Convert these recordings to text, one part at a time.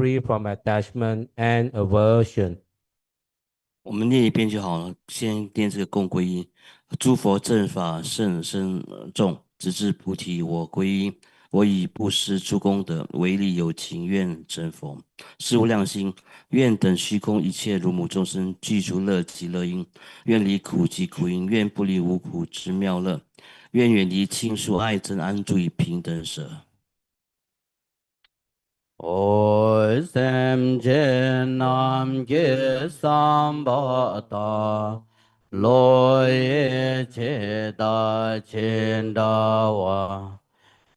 free from attachment and aversion. 我们念一遍就好了，先念这个共皈依。诸佛正法甚深重，直至菩提我皈依。我以布施诸功德，为利有情愿成佛。是无量心，愿等虚空一切如母众生，具足乐极乐因。愿离苦集苦因，愿不离无苦之妙乐。愿远离亲疏爱憎，安住于平等舍。Oi sem je nam ge sam ba ta lo ye che da chen da wa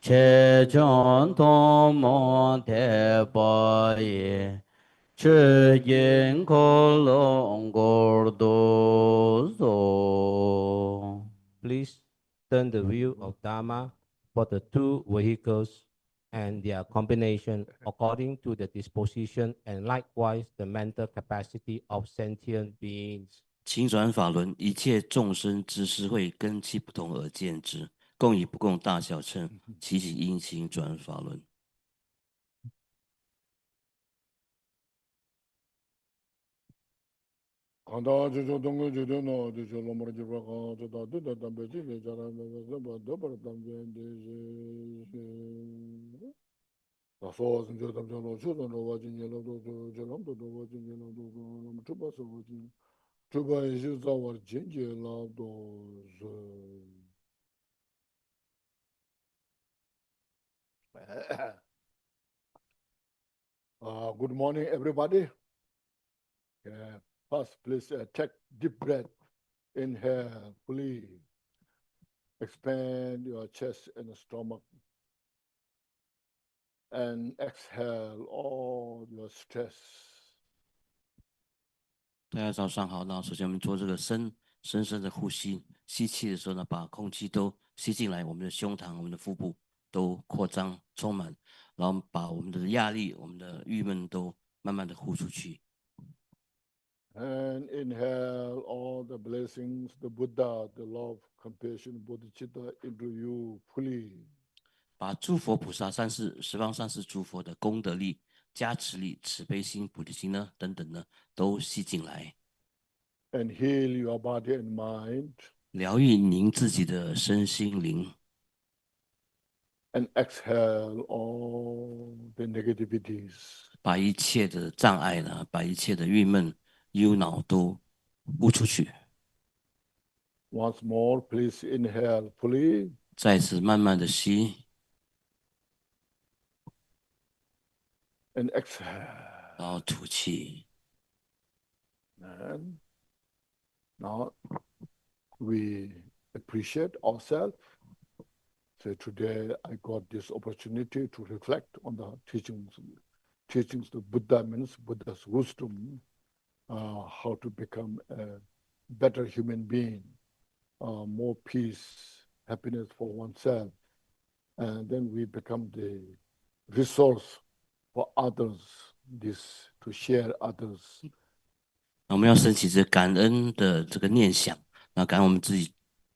che chon tong mo te pa ye che yin ko long gor do so. Please turn the wheel of Dharma for the two vehicles and their combination according to the disposition and likewise the mental capacity of sentient beings. 请转法轮，一切众生之事会根其不同而见之，共以不共大小称，其起因行转法轮。Good morning, everybody. Yeah. First, please take deep breath. Inhale, fully. Expand your chest and stomach. And exhale all your stress. 大家早上好。那首先我们做这个深深的呼吸，吸气的时候呢，把空气都吸进来，我们的胸膛、我们的腹部都扩张充满，然后把我们的压力、我们的郁闷都慢慢的呼出去。And inhale all the blessings, the Buddha, the love, compassion, bodhicitta into you fully. 把诸佛菩萨十方三世诸佛的功德力、加持力、慈悲心、菩提心呢等等呢，都吸进来。And heal your body and mind. 疗愈您自己的身心灵。And exhale all the negativities. 把一切的障碍呢，把一切的郁闷、忧恼都呼出去。Once more, please inhale fully. 再次慢慢的吸。And exhale. 然后吐气。And now we appreciate ourselves. So today I got this opportunity to reflect on the teachings. Teachings of Buddha means Buddha's wisdom, how to become a better human being, more peace, happiness for oneself. And then we become the resource for others, this to share others. 我们要升起这感恩的这个念想，那感恩我们自己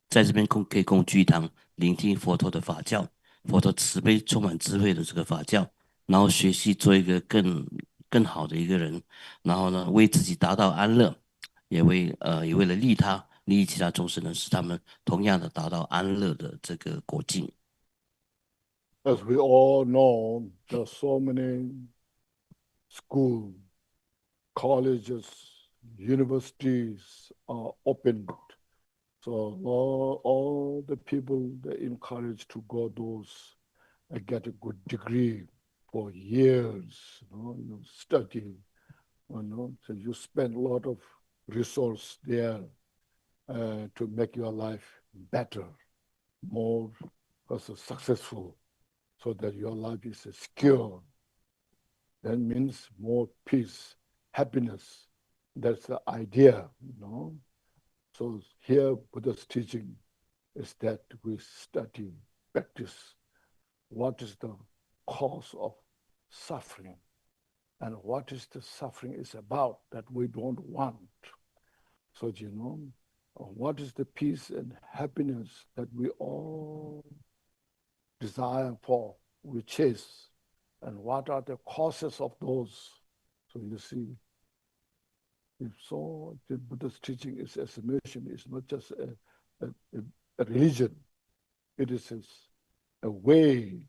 在这边可以共聚一堂，聆听佛陀的法教，佛陀慈悲充满智慧的这个法教，然后学习做一个更好的一个人，然后呢，为自己达到安乐，也为了利他、利益其他众生呢，使他们同样的达到安乐的这个果境。As we all know, there are so many schools, colleges, universities are opened. So all the people they're encouraged to go those and get a good degree for years, study, so you spend a lot of resource there to make your life better, more successful, so that your life is secure. That means more peace, happiness. That's the idea, So here Buddha's teaching is that we study, practice what is the cause of suffering and what is the suffering is about that we don't want. So, what is the peace and happiness that we all desire for, we chase, and what are the causes of those. So you see, if so, the Buddha's teaching is assimilation. It's not just a religion. It is a way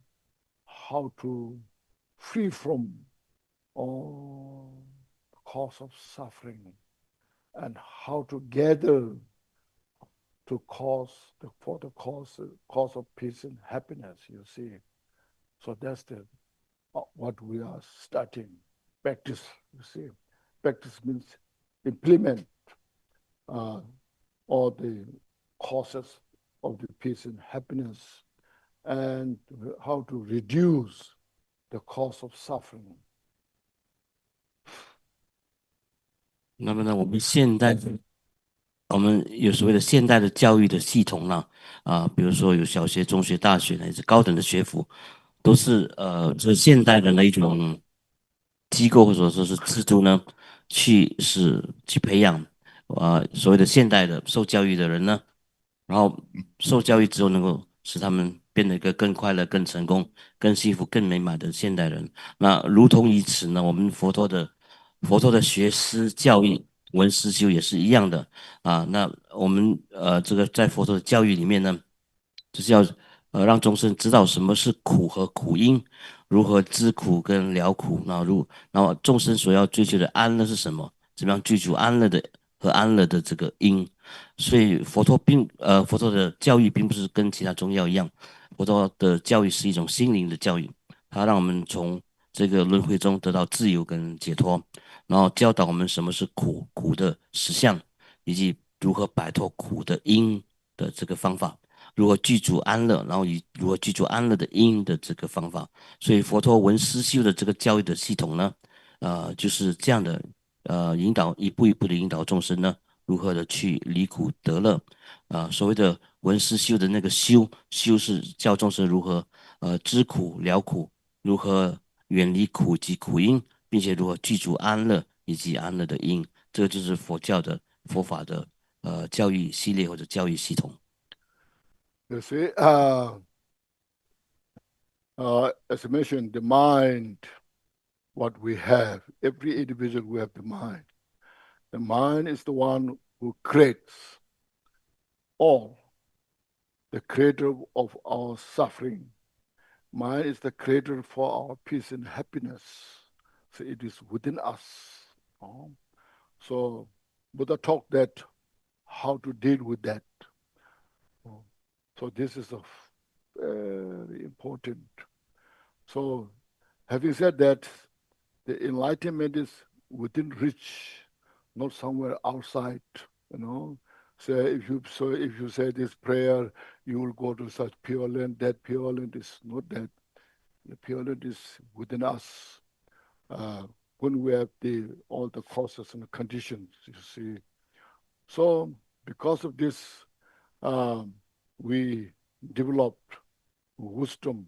how to free from all cause of suffering and how to gather to cause cause of peace and happiness, you see. So that's what we are starting. Practice, you see. Practice means implement all the causes of the peace and happiness and how to reduce the cause of suffering. 那么呢，我们有所谓的现代的教育的系统呢，比如说有小学、中学、大学乃至高等的学府，都是这现代人的一种机构或者说是制度呢，去培养所谓的现代的受教育的人呢，然后受教育之后能够使他们变得一个更快乐、更成功、更幸福、更美满的现代人。那如同于此呢，我们佛陀的学思教育、闻思修也是一样的那我们这个在佛陀的教育里面呢，就是要让众生知道什么是苦和苦因，如何知苦跟了苦，然后众生所要追求的安乐是什么？怎么样具足安乐的这个因？所以佛陀的教育并不是跟其他宗教一样，佛陀的教育是一种心灵的教育，它让我们从这个轮回中得到自由跟解脱，然后教导我们什么是苦的实相，以及如何摆脱苦的因的这个方法。如何具足安乐，然后如何具足安乐的因的这个方法。所以佛陀闻思修的这个教育的系统呢，就是这样的一步一步的引导众生呢，如何的去离苦得乐。所谓的闻思修的那个修是教众生如何知苦了苦，如何远离苦及苦因，并且如何具足安乐以及安乐的因。这个就是佛法的教育系列或者教育系统。You see, as I mentioned, the mind, what we have, every individual we have the mind. The mind is the one who creates all, the creator of our suffering. Mind is the creator for our peace and happiness. So it is within us. So Buddha talked that how to deal with that. So this is very important. So having said that, the enlightenment is within reach, not somewhere outside, So if you say this prayer, you will go to such pure land. That pure land is not that. The pure land is within us. When we have all the causes and the conditions, you see. So because of this, we developed wisdom,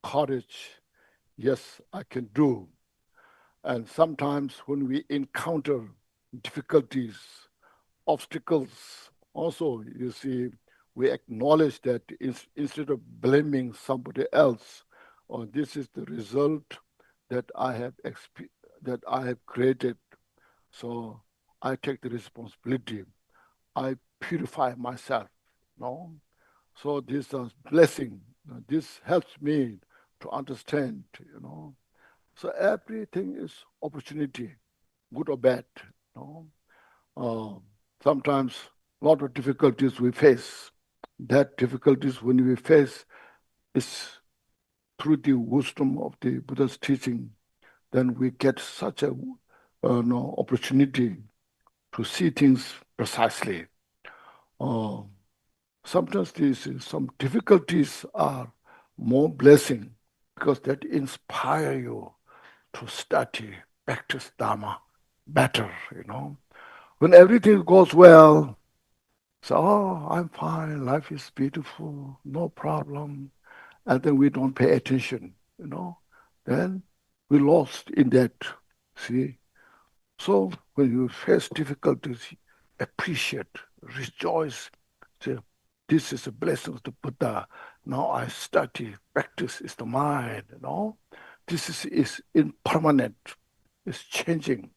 courage. Yes, I can do. And sometimes when we encounter difficulties, obstacles, also, you see, we acknowledge that instead of blaming somebody else, this is the result that I have created. So I take the responsibility. I purify myself. So this is blessing. This helps me to understand. So everything is opportunity, good or bad. Sometimes a lot of difficulties we face. That difficulties when we face is through the wisdom of the Buddha's teaching. Then we get such a opportunity to see things precisely. Sometimes some difficulties are more blessing because that inspire you to study, practice Dharma better, When everything goes well, so I'm fine, life is beautiful, no problem. And then we don't pay attention, Then we lost in that, see. So when you face difficulties, appreciate, rejoice, say, this is a blessing of the Buddha. Now I study, practice is the mind, this is impermanent, it's changing.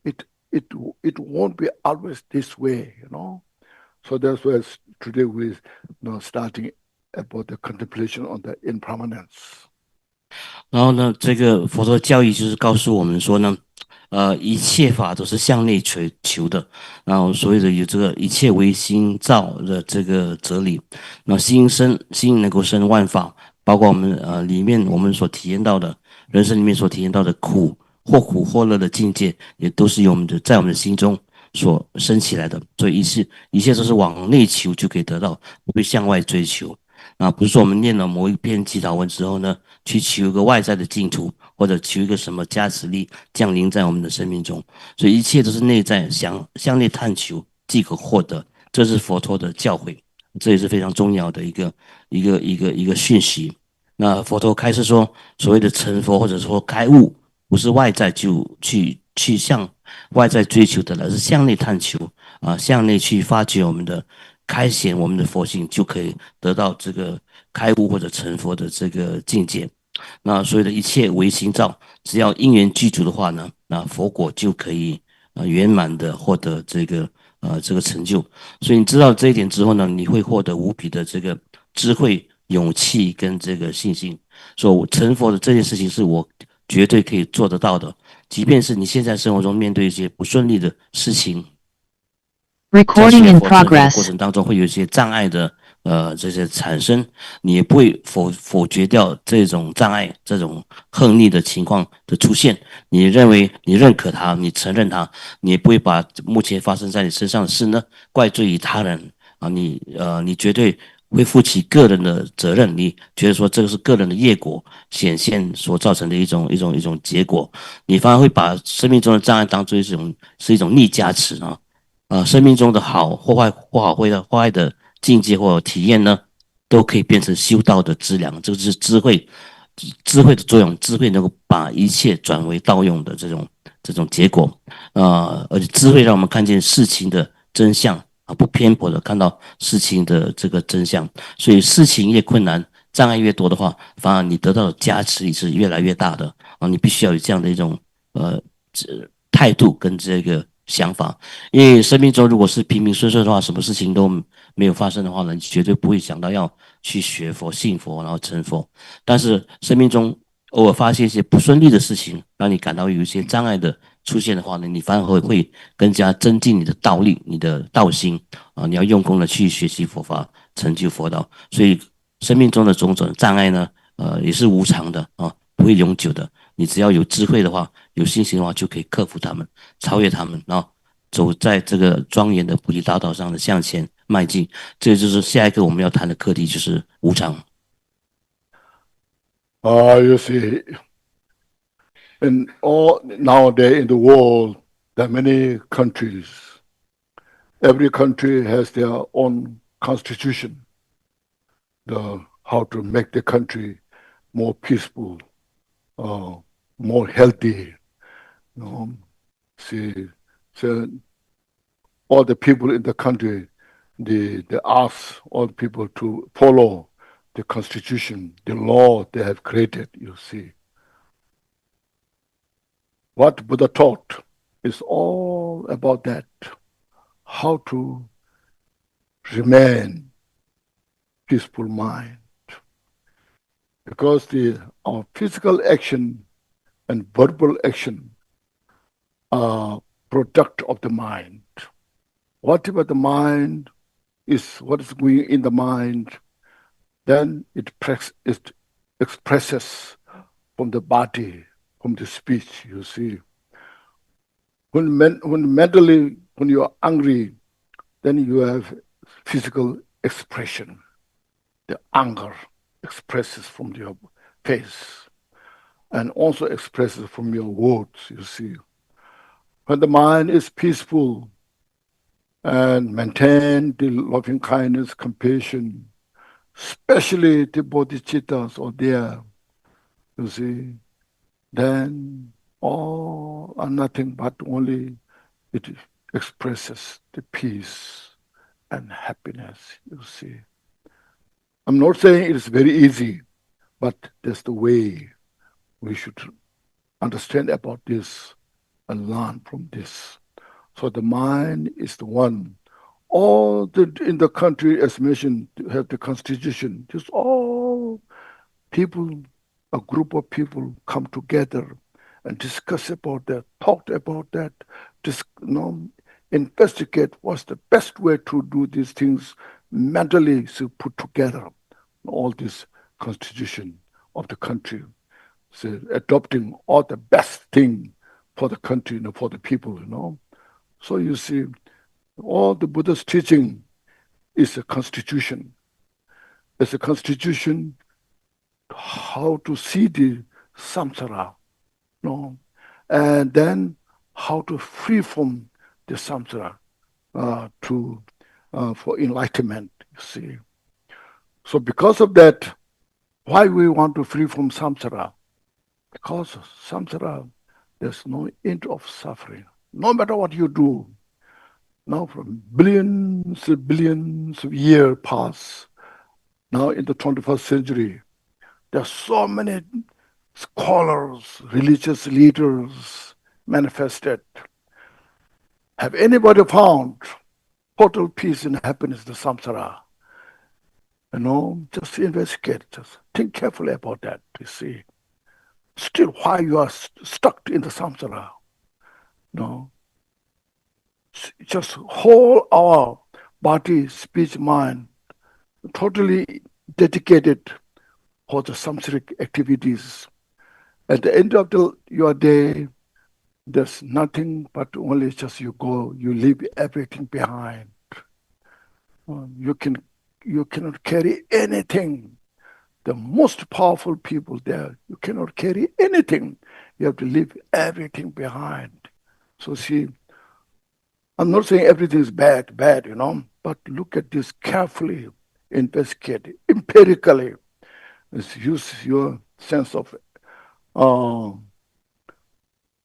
It won't be always this way, you know. So that's why today we're starting about the contemplation on the impermanence. 然后呢，这个佛陀教义就是告诉我们说呢，一切法都是向内求的，然后所谓的有这个一切唯心造的这个哲理，那心能够生万法，包括我们里面我们所体验到的人生里面所体验到的苦或乐的境界，也都是由在我们的心中所生起来的，所以一切都是往内求就可以得到，不会向外追求。啊，不是说我们念了某一篇祈祷文之后呢，去求一个外在的净土，或者求一个什么加持力降临在我们的生命中，所以一切都是内在向内探求，即可获得。这是佛陀的教诲，这也是非常重要的一个讯息。那佛陀开始说，所谓的成佛或者说开悟，不是外在就去向外在追求的，而是向内探求啊，向内去发掘我们的。开显我们的佛性，就可以得到这个开悟或者成佛的这个境界。那所有的一切唯心造，只要因缘具足的话呢，那佛果就可以圆满的获得这个成就。所以你知道这一点之后呢，你会获得无比的这个智慧、勇气跟这个信心。说我成佛的这件事情是我绝对可以做得到的，即便是你现在生活中面对一些不顺利的事情。Recording in progress。过程当中会有一些障碍的这些产生，你也不会否决掉这种障碍、这种横逆的情况的出现。你认为你认可它，你承认它，你也不会把目前发生在你身上的事呢怪罪于他人啊。你绝对会负起个人的责任，你觉得说这个是个人的业果显现所造成的一种结果，你反而会把生命中的障碍当作是一种逆加持啊。生命中的好或坏或好或坏的境界或体验呢，都可以变成修道的资粮。这个是智慧的作用，智慧能够把一切转为道用的这种结果。而且智慧让我们看见事情的真相啊，不偏颇的看到事情的这个真相。所以事情越困难，障碍越多的话，反而你得到的加持也是越来越大的啊。你必须要有这样的一种态度跟这个想法，因为生命中如果是平平顺顺的话，什么事情都没有发生的话呢，你绝对不会想到要去学佛、信佛，然后成佛。但是生命中偶尔发现一些不顺利的事情，让你感到有一些障碍的出现的话呢，你反而会更加增进你的道力、你的道心啊！你要用功的去学习佛法，成就佛道。所以生命中的种种障碍呢，也是无常的啊，不会永久的。你只要有智慧的话，有信心的话，就可以克服他们，超越他们，然后走在这个庄严的菩提大道上的向前迈进。这就是下一个我们要谈的课题，就是无常。You see, nowadays in the world, there are many countries. Every country has their own constitution. How to make the country more peaceful, more healthy. So all the people in the country, they ask all the people to follow the constitution, the law they have created, you see. What Buddha taught is all about that, how to remain peaceful mind. Because our physical action and verbal action are product of the mind. Whatever the mind is, what is going in the mind, then it expresses from the body, from the speech, you see. When mentally, when you are angry, then you have physical expression. The anger expresses from your face and also expresses from your words, you see. When the mind is peaceful and maintain the loving kindness, compassion, especially the bodhicittas are there, you see, then all are nothing but only it expresses the peace and happiness, you see. I'm not saying it's very easy, but that's the way we should understand about this and learn from this. So the mind is the one. All in the country, as mentioned, have the constitution. Just all people, a group of people come together and discuss about that, talk about that, investigate what's the best way to do these things mentally, so put together all this constitution of the country, so adopting all the best thing for the country and for the people, So you see, all the Buddha's teaching is a constitution. It's a constitution how to see the samsara, and then how to free from the samsara for enlightenment, you see. So because of that, why we want to free from samsara? Because samsara, there's no end of suffering. No matter what you do, now from billions and billions of years pass, now in the 21st century, there are so many scholars, religious leaders manifested. Have anybody found total peace and happiness in the samsara? Just investigate, just think carefully about that, you see. Still, why you are stuck in the samsara? Just whole our body, speech, mind, totally dedicated for the samsaric activities. At the end of your day, there's nothing but only just you go, you leave everything behind. You cannot carry anything. The most powerful people there, you cannot carry anything. You have to leave everything behind. So see, I'm not saying everything is bad, but look at this carefully, investigate empirically. Use your sense of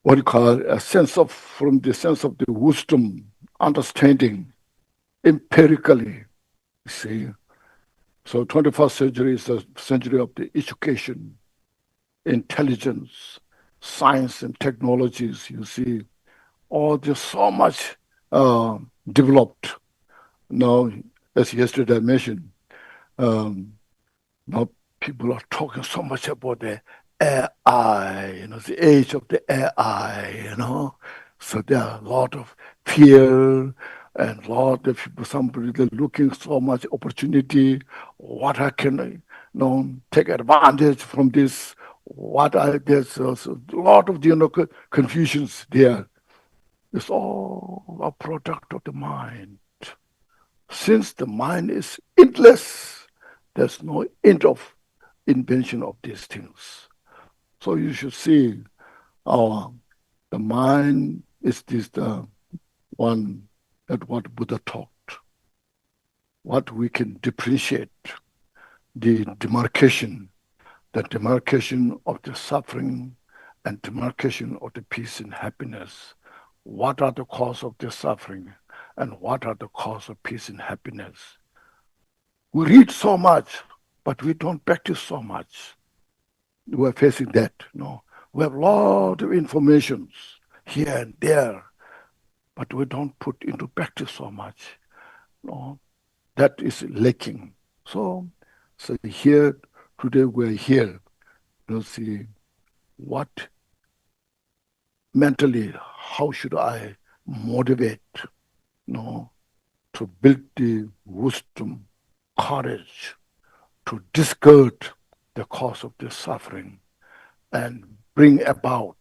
from the sense of the wisdom, understanding, empirically, you see. So 21st century is the century of the education, intelligence, science and technologies, you see. There's so much developed. Now, as yesterday I mentioned, now people are talking so much about the AI, the age of the AI, So there are a lot of fear and a lot of people, somebody they're looking so much opportunity. What I can take advantage from this. There's a lot of confusions there. It's all a product of the mind. Since the mind is endless, there's no end of invention of these things. So you should see the mind is the one that what Buddha taught. What we can differentiate, the demarcation of the suffering and demarcation of the peace and happiness. What are the cause of the suffering and what are the cause of peace and happiness? We read so much, but we don't practice so much. We're facing that, We have a lot of information here and there, but we don't put into practice so much. That is lacking. So here, today we're here, see what mentally, how should I motivate, to build the wisdom, courage, to discard the cause of the suffering and bring about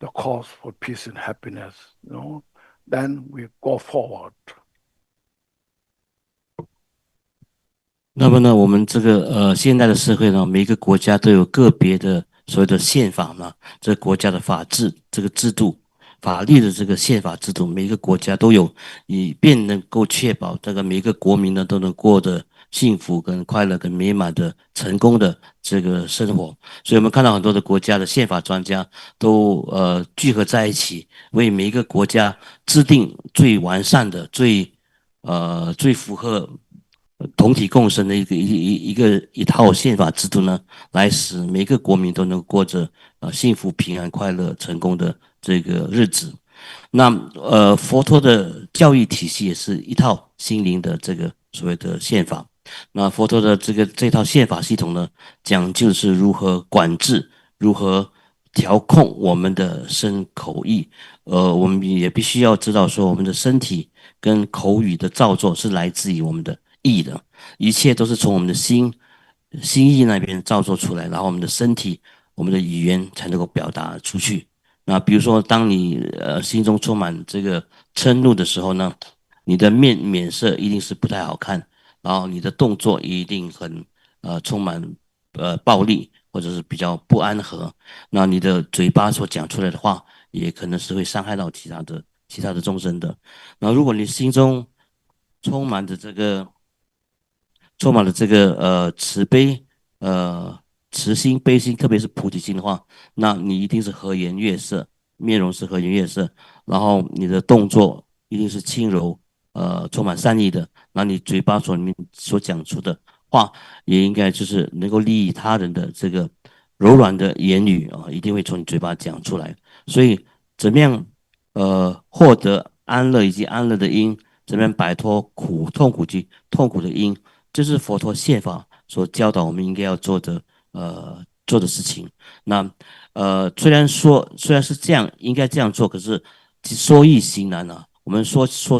the cause for peace and happiness, then we go forward. 那么呢，我们这个现代的社会呢，每一个国家都有个别的所谓的宪法呢，这个国家的法治这个制度，法律的这个宪法制度，每一个国家都有，以便能够确保这个每一个国民呢都能过得幸福跟快乐跟美满的成功的这个生活。所以我们看到很多的国家的宪法专家都聚合在一起，为每一个国家制定最完善的、最符合同体共生的一套宪法制度呢，来使每个国民都能过着幸福、平安、快乐、成功的这个日子。那佛陀的教育体系也是一套心灵的这个所谓的宪法。那佛陀的这套宪法系统呢，讲究是如何管制、如何调控我们的身口意。我们也必须要知道说，我们的身体跟口语的造作是来自于我们的意的，一切都是从我们的心意那边造作出来，然后我们的身体、我们的语言才能够表达出去。那比如说，当你心中充满这个嗔怒的时候呢，你的面色一定是不太好看，然后你的动作一定很充满暴力，或者是比较不安和。那你的嘴巴所讲出来的话，也可能是会伤害到其他的众生的。那如果你心中充满着这个慈悲慈心悲心，特别是菩提心的话，那你一定是和颜悦色，面容是和颜悦色，然后你的动作一定是轻柔充满善意的，那你嘴巴所讲出的话也应该就是能够利益他人的这个柔软的言语啊，一定会从你嘴巴讲出来。所以怎么样获得安乐以及安乐的因，怎么样摆脱痛苦及痛苦的因，这是佛陀宪法所教导我们应该要做的事情。那虽然是这样，应该这样做，可是说易行难啊。我们说出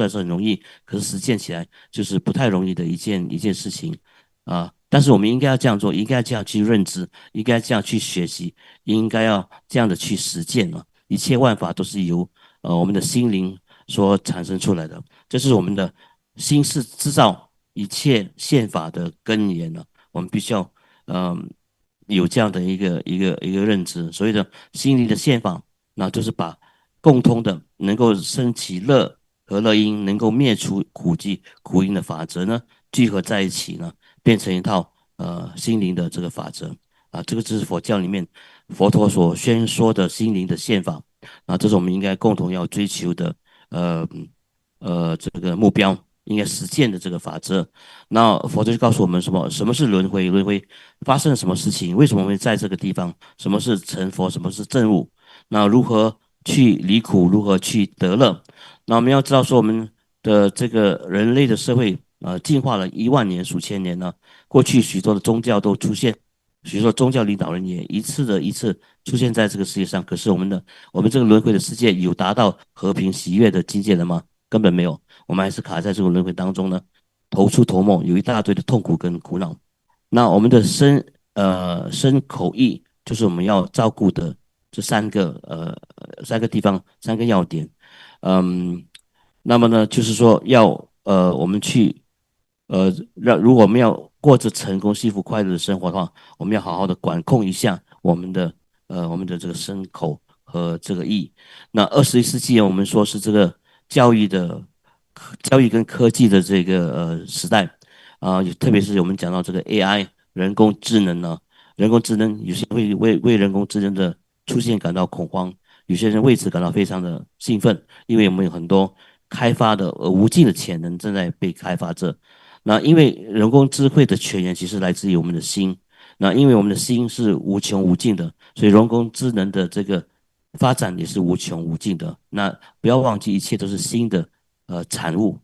来是很容易，可是实践起来就是不太容易的一件事情啊。但是我们应该要这样做，应该这样去认知，应该这样去学习，应该要这样的去实践啊。一切万法都是由我们的心灵所产生出来的，这是我们的心是制造一切宪法的根源了。我们必须要有这样的一个认知。所谓的心灵的宪法，那就是把共通的能够升起乐和乐因，能够灭除苦集苦因的法则呢，聚合在一起呢，变成一套心灵的这个法则啊。这个就是佛教里面佛陀所宣说的心灵的宪法啊，这是我们应该共同要追求的这个目标，应该实践的这个法则。那佛陀就告诉我们什么是轮回？轮回发生了什么事情？为什么会在这个地方？什么是成佛？什么是证悟？那如何去离苦？如何去得乐？那我们要知道说，我们的这个人类的社会进化了1万年、数千年呢。过去许多的宗教都出现，许多宗教领导人也一次出现在这个世界上。可是我们这个轮回的世界有达到和平喜悦的境界了吗？根本没有，我们还是卡在这个轮回当中呢，头出头没，有一大堆的痛苦跟苦恼。那我们的身口意，就是我们要照顾的这三个地方，3个要点。那么呢，就是说要我们去如果我们要过着成功、幸福、快乐的生活的话，我们要好好的管控一下我们的这个身口和这个意。那21世纪我们说是这个教育跟科技的这个时代啊，特别是我们讲到这个 AI 人工智能呢，人工智能有些会为人工智能的出现感到恐慌，有些人为此感到非常的兴奋，因为我们有很多开发的无尽的潜能正在被开发着。那因为人工智慧的泉源其实来自于我们的心，那因为我们的心是无穷无尽的，所以人工智能的这个发展也是无穷无尽的。那不要忘记，一切都是心的产物，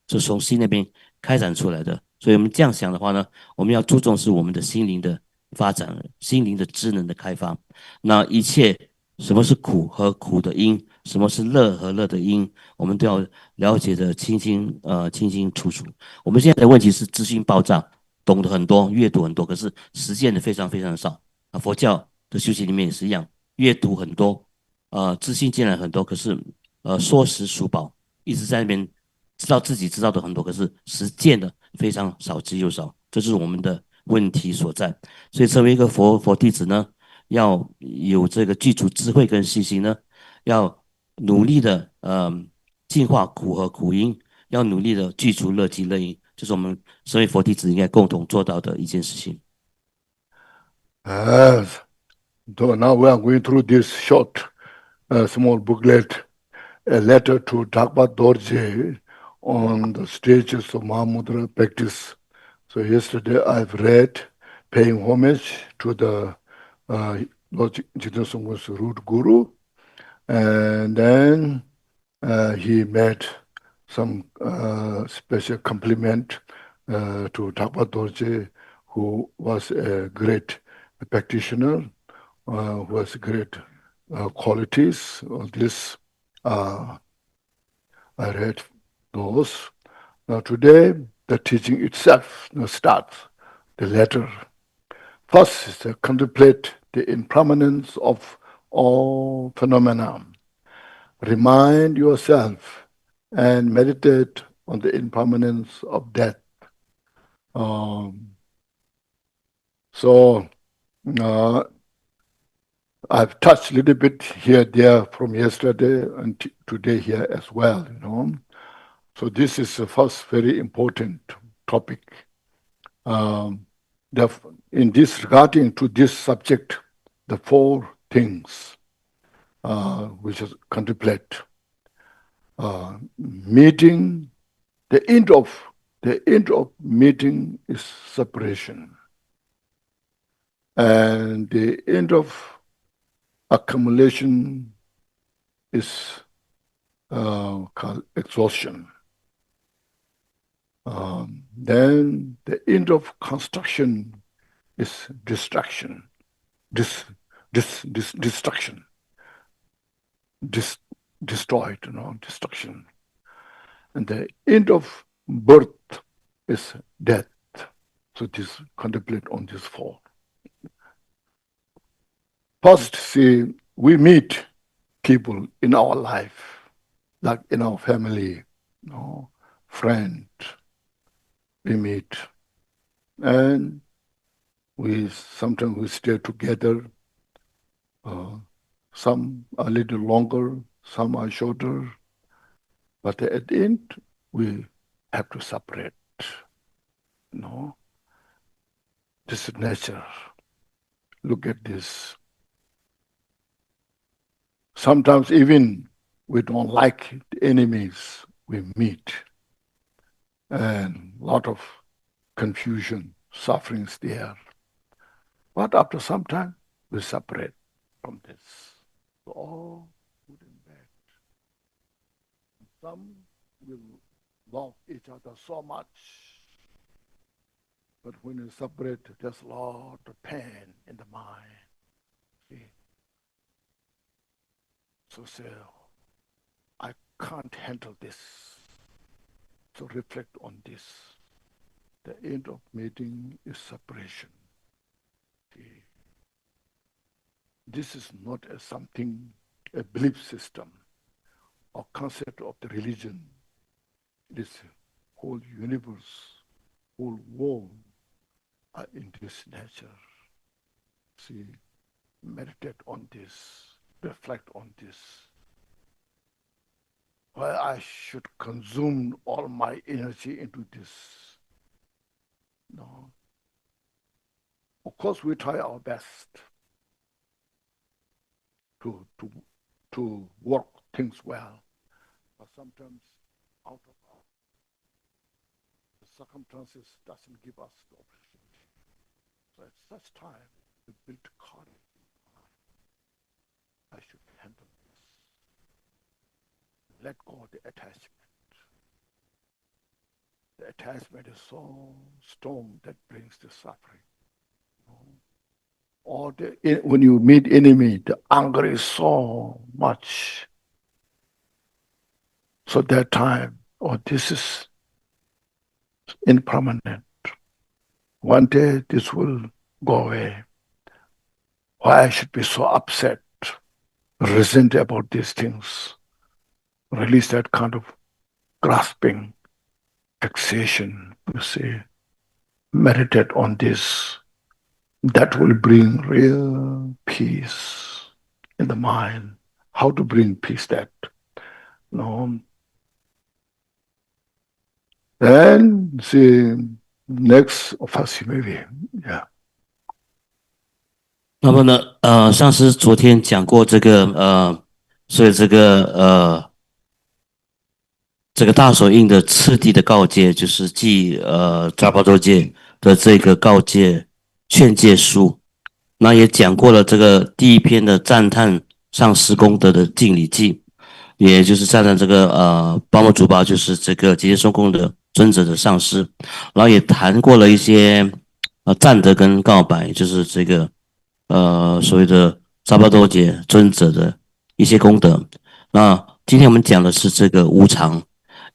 是从心那边开展出来的。所以我们这样想的话呢，我们要注重是我们的心灵的发展，心灵的智能的开发。那一切什么是苦和苦的因，什么是乐和乐的因，我们都要了解的清清楚楚。我们现在的问题是资讯爆炸，懂得很多，阅读很多，可是实践的非常非常的少啊。佛教的修行里面也是一样，阅读很多，资讯进来很多，可是说实数宝，一直在那边知道自己知道的很多，可是实践的非常少之又少，这就是我们的问题所在。所以成为一个佛弟子呢，要有这个具足智慧跟信心呢，要努力的净化苦和苦因，要努力的具足乐即乐因，这是我们身为佛弟子应该共同做到的一件事情。So now we are going through this short, small booklet, a letter to dorje on the stages of Mahamudra practice. So yesterday I've read, paying homage to the Lord Jitendra was root guru, and then he made some special compliment to dorje, who was a great practitioner, who has great qualities. All this I read those. Now today, the teaching itself starts the letter. First is to contemplate the impermanence of all phenomena. Remind yourself and meditate on the impermanence of death. I've touched a little bit here, there from yesterday and today here as well, you know. So this is the first very important topic. In this, regarding to this subject, the four things which is contemplate. Meeting, the end of meeting is separation. And the end of accumulation is called exhaustion. Then the end of construction is destruction. Destruction. Destroyed, you know, destruction. And the end of birth is death. So this contemplate on these four. First, see, we meet people in our life, like in our family, you know, friend. We meet, and sometimes we stay together. Some a little longer, some are shorter, but at the end we have to separate. You know, this is nature. Look at this. Sometimes even we don't like the enemies we meet, and a lot of confusion, sufferings there. But after some time, we separate from this. So all good and bad. Some will love each other so much, but when you separate, there's a lot of pain in the mind. See? So say, I can't handle this. So reflect on this. The end of meeting is separation. See? This is not a belief system or concept of the religion. This whole universe, whole world are in this nature. See, meditate on this, reflect on this. Why I should consume all my energy into this? No. Of course, we try our best to work things well, but sometimes out of the circumstances doesn't give us the opportunity. So at such time, we build courage. I should handle this. Let go of the attachment. The attachment is so strong that brings the suffering. Or when you meet enemy, the anger is so much. So that time, this is impermanent. One day this will go away. Why I should be so upset, resent about these things? Release that kind of grasping, fixation, you see. Meditate on this. That will bring real peace in the mind. How to bring peace that? No. Then see next of us maybe, yeah. 那么呢，上师昨天讲过这个所以这个大手印的次第的告诫，就是继扎巴多戒的这个告诫劝诫书，那也讲过了这个第一篇的赞叹上师功德的敬礼记，也就是赞叹这个巴摩祖巴，就是这个结节松供的尊者的上师，然后也谈过了一些赞德跟告白，就是这个所谓的扎巴多杰尊者的一些功德。那今天我们讲的是这个无常，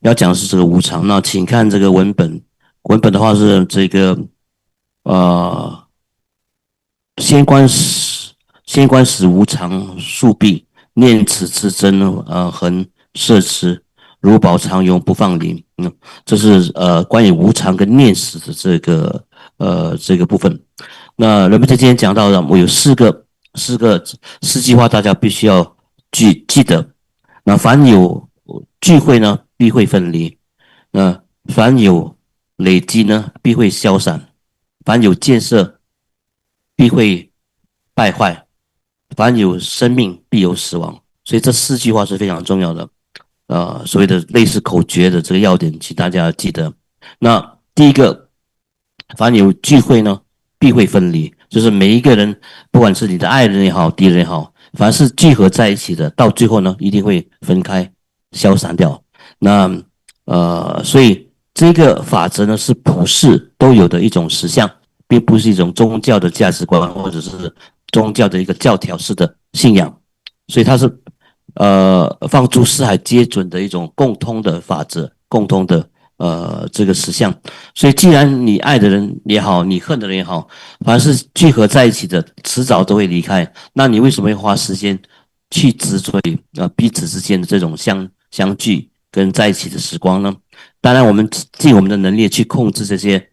要讲的是这个无常。那请看这个文本，文本的话是这个先观时无常数弊，念此之真恒摄持，如宝常永不放离。这是关于无常跟念死的这个部分。那人们在今天讲到的，我有四句话，大家必须要记得。那凡有聚会呢，必会分离；那凡有累积呢，必会消散；凡有建设，必会败坏；凡有生命，必有死亡。所以这四句话是非常重要的，所谓的类似口诀的这个要点，请大家记得。那第一个，凡有聚会呢，必会分离，就是每一个人，不管是你的爱人也好，敌人也好，凡是聚合在一起的，到最后呢，一定会分开、消散掉。那所以这个法则呢，是普世都有的一种实相，并不是一种宗教的价值观，或者是宗教的一个教条式的信仰，所以它是放诸四海皆准的一种共通的法则，共通的这个实相。所以既然你爱的人也好，你恨的人也好，凡是聚合在一起的，迟早都会离开。那你为什么会花时间去执着于彼此之间的这种相聚跟在一起的时光呢？当然我们尽我们的能力去控制这些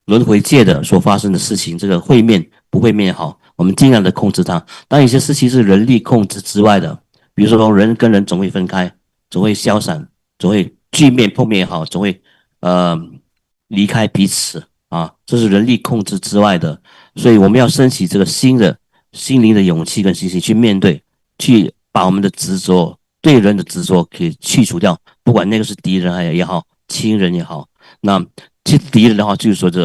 轮回界的所发生的事情，这个会面不会面也好，我们尽量的控制它。但有些事情是人力控制之外的，比如说人跟人总会分开，总会消散，总会聚面碰面也好，总会离开彼此啊，这是人力控制之外的。所以我们要升起这个心灵的勇气跟信心去面对，去把我们的执着，对人的执着可以去除掉，不管那个是敌人也好，亲人也好。那其实敌人的话就是说这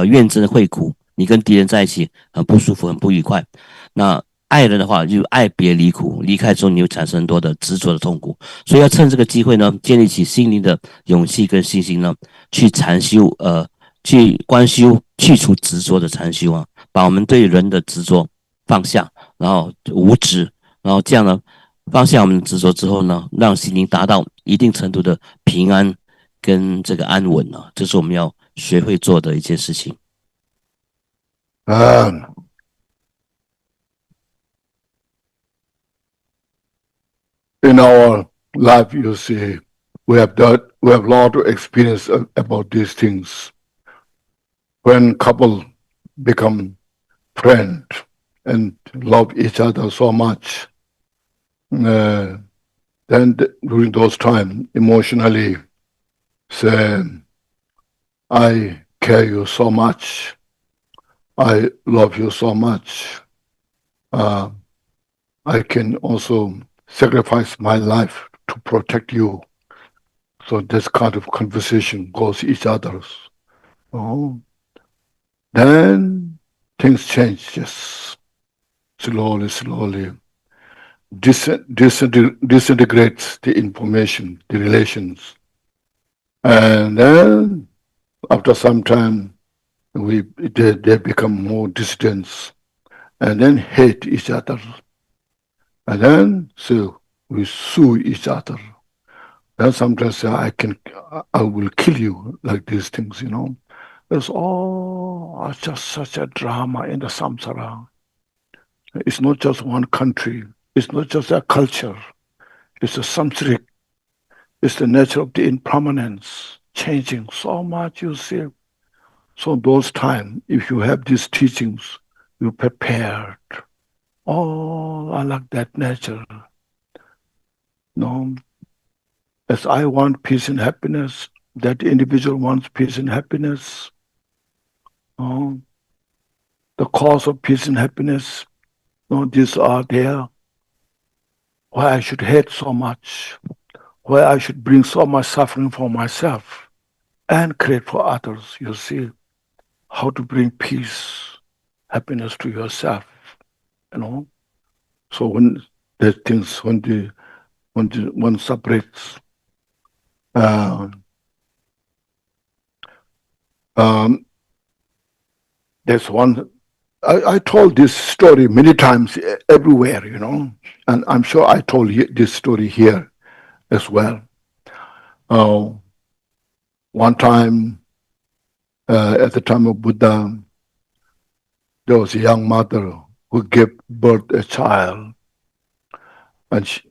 怨憎会苦，你跟敌人在一起很不舒服，很不愉快。那爱人的话就爱别离苦，离开之后你会产生很多的执着的痛苦。所以要趁这个机会呢，建立起心灵的勇气跟信心呢，去禅修去观修，去除执着的禅修啊，把我们对人的执着放下，然后无执，然后这样呢，放下我们的执着之后呢，让心灵达到一定程度的平安跟这个安稳啊，这是我们要学会做的一件事情。In our life, you see, we have a lot of experience about these things. When couple become friends and love each other so much, then during those times, emotionally, say, I care you so much, I love you so much, I can also sacrifice my life to protect you. So this kind of conversation goes each other's. Then things change, yes. Slowly. Disintegrates the information, the relations. And then after some time, they become more distant and then hate each other. And then so we sue each other. Then sometimes say, I will kill you, like these things, you know. There's just such a drama in the samsara. It's not just one country. It's not just a culture. It's a samsaric. It's the nature of the impermanence changing so much, you see. So those times, if you have these teachings, you're prepared. I like that nature. No, as I want peace and happiness, that individual wants peace and happiness. The cause of peace and happiness, these are there. Why I should hate so much, why I should bring so much suffering for myself and create for others, you see, how to bring peace. happiness to yourself, you know. So when the things, when one separates, there's one. I told this story many times everywhere, you know, and I'm sure I told this story here as well. One time, at the time of Buddha, there was a young mother who gave birth a child, and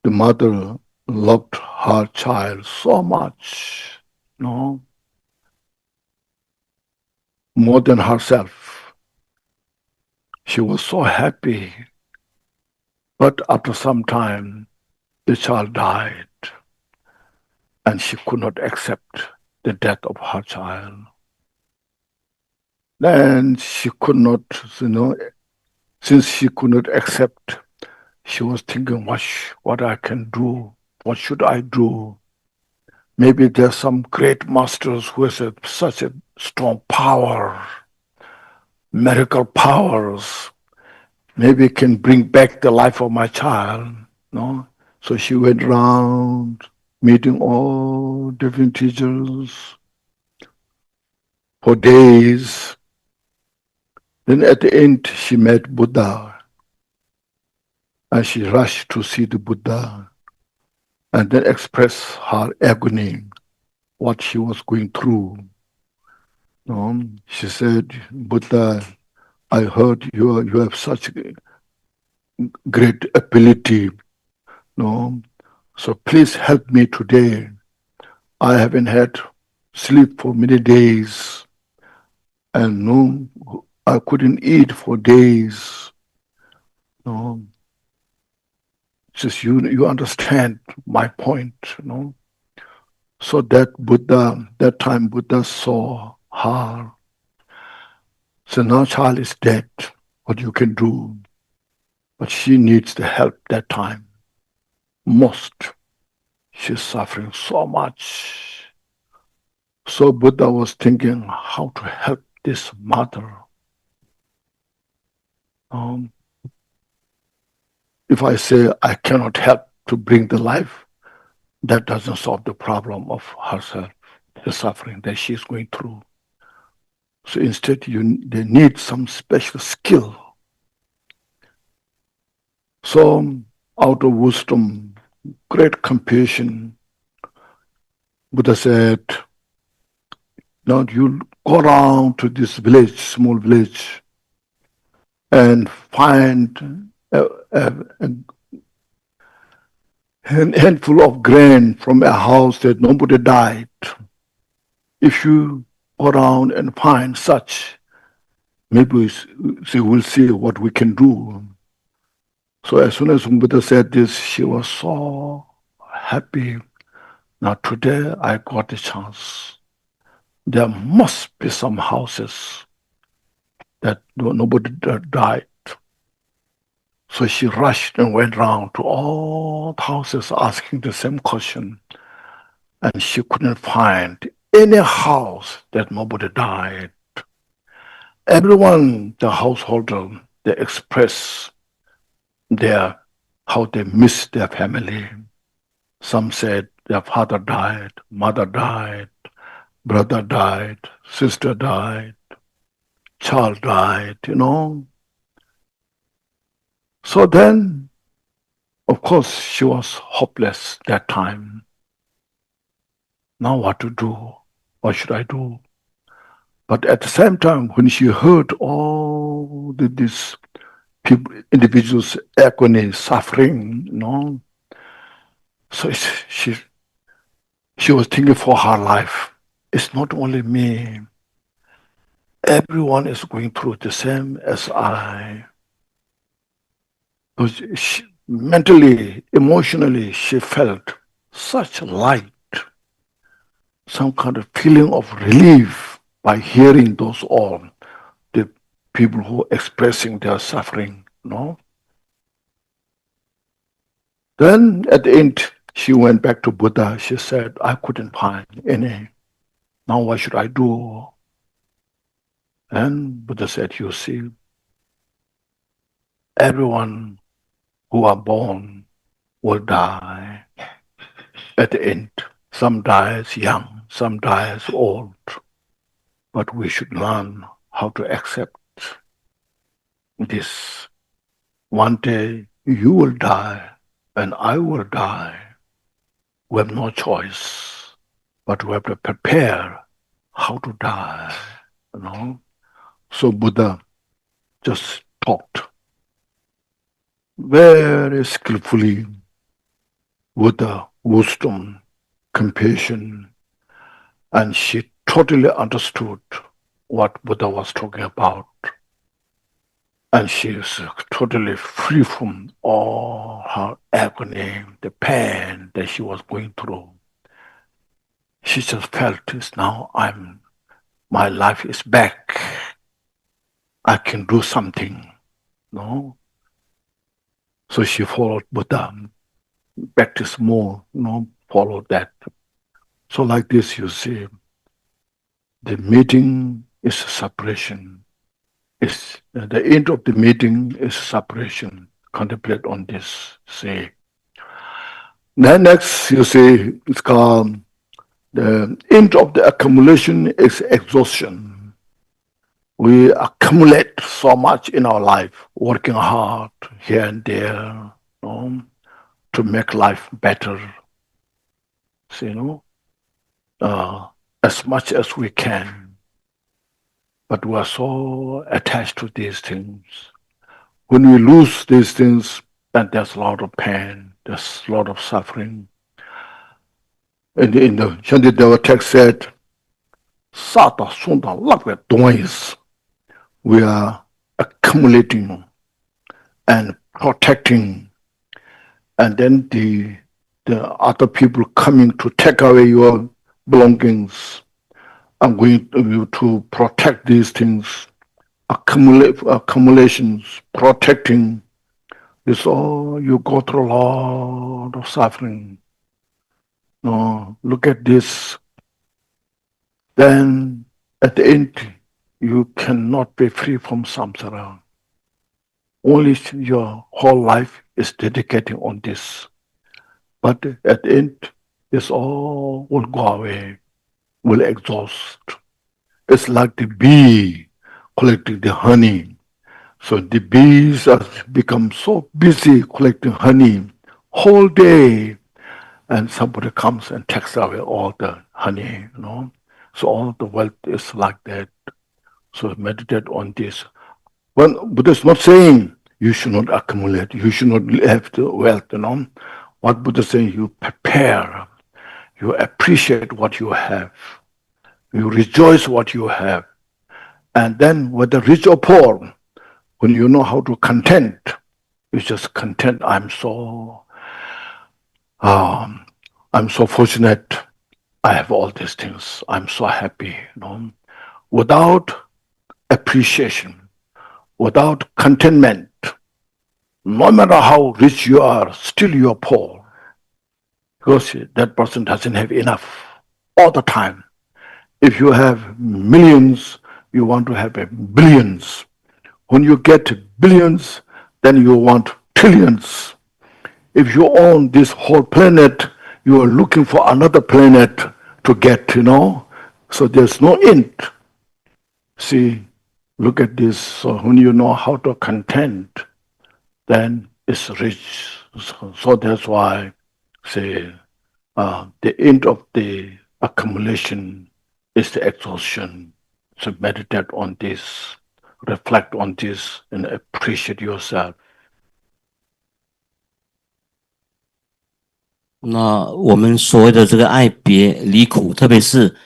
the mother loved her child so much, you know, more than herself. She was so happy, but after some time, the child died, and she could not accept the death of her child. Then she could not, you know, since she could not accept, she was thinking, what I can do, what should I do? Maybe there's some great masters who has such a strong power, miracle powers, maybe can bring back the life of my child, no? So she went around meeting all different teachers for days. Then at the end, she met Buddha, and she rushed to see the Buddha and then express her agony, what she was going through. She said, Buddha, I heard you have such great ability. So please help me today. I haven't had sleep for many days, and I couldn't eat for days. Just you understand my point, So that time Buddha saw her. So now child is dead. What you can do? But she needs the help that time. Most. She's suffering so much. So Buddha was thinking how to help this mother. If I say I cannot help to bring the life, that doesn't solve the problem of herself, the suffering that she's going through. So instead, they need some special skill. So out of wisdom, great compassion, Buddha said, now you go around to this village, small village, and find a handful of grain from a house that nobody died. If you go around and find such, maybe we'll see what we can do. So as soon as Buddha said this, she was so happy. Now today I got a chance. There must be some houses that nobody died. So she rushed and went round to all the houses asking the same question. And she couldn't find any house that nobody died. Everyone, the householder, they express how they miss their family. Some said their father died, mother died, brother died, sister died, child died, So then, of course, she was hopeless that time. Now what to do? What should I do? But at the same time, when she heard all these individuals' agony, suffering, so she was thinking for her life. It's not only me. Everyone is going through the same as I. Because mentally, emotionally, she felt such light, some kind of feeling of relief by hearing the people who are expressing their suffering, Then at the end, she went back to Buddha. She said, I couldn't find any. Now what should I do? And Buddha said, you see, everyone who are born will die at the end. Some die as young, some die as old. But we should learn how to accept this. One day you will die and I will die. We have no choice, but we have to prepare how to die, you know. So Buddha just talked very skillfully with the wisdom, compassion, and she totally understood what Buddha was talking about. And she is totally free from all her agony, the pain that she was going through. She just felt this, now my life is back. I can do something, no? So she followed Buddha, practice more, follow that. So like this, you see, the meeting is separation. The end of the meeting is separation. Contemplate on this, see. Then next, you see, it's called the end of the accumulation is exhaustion. We accumulate so much in our life, working hard here and there, to make life better. See, as much as we can. But we are so attached to these things. When we lose these things, then there's a lot of pain, there's a lot of suffering. In the Shantideva text said, Sata Sunda Lakwe Dois. We are accumulating and protecting, and then the other people coming to take away your belongings. I'm going to protect these things, accumulations, protecting. This all, you go through a lot of suffering. No, look at this. Then at the end, you cannot be free from samsara. Only your whole life is dedicating on this. But at the end, this all will go away, will exhaust. It's like the bee collecting the honey. So the bees have become so busy collecting honey whole day, and somebody comes and takes away all the honey, So all the wealth is like that. So meditate on this. Well, Buddha is not saying you should not accumulate, you should not have the wealth, What Buddha is saying, you prepare, you appreciate what you have, you rejoice what you have. And then whether rich or poor, when you know how to content, you just content. I'm so fortunate. I have all these things. I'm so happy. Without appreciation, without contentment, no matter how rich you are, still you are poor. Because that person doesn't have enough all the time. If you have millions, you want to have billions. When you get billions, then you want trillions. If you own this whole planet, you are looking for another planet to get, So there's no end. See, look at this. So when you know how to content, then it's rich. So that's why, say, the end of the accumulation is the exhaustion. So meditate on this, reflect on this, and appreciate yourself. 那我们所谓的这个爱别离苦，特别是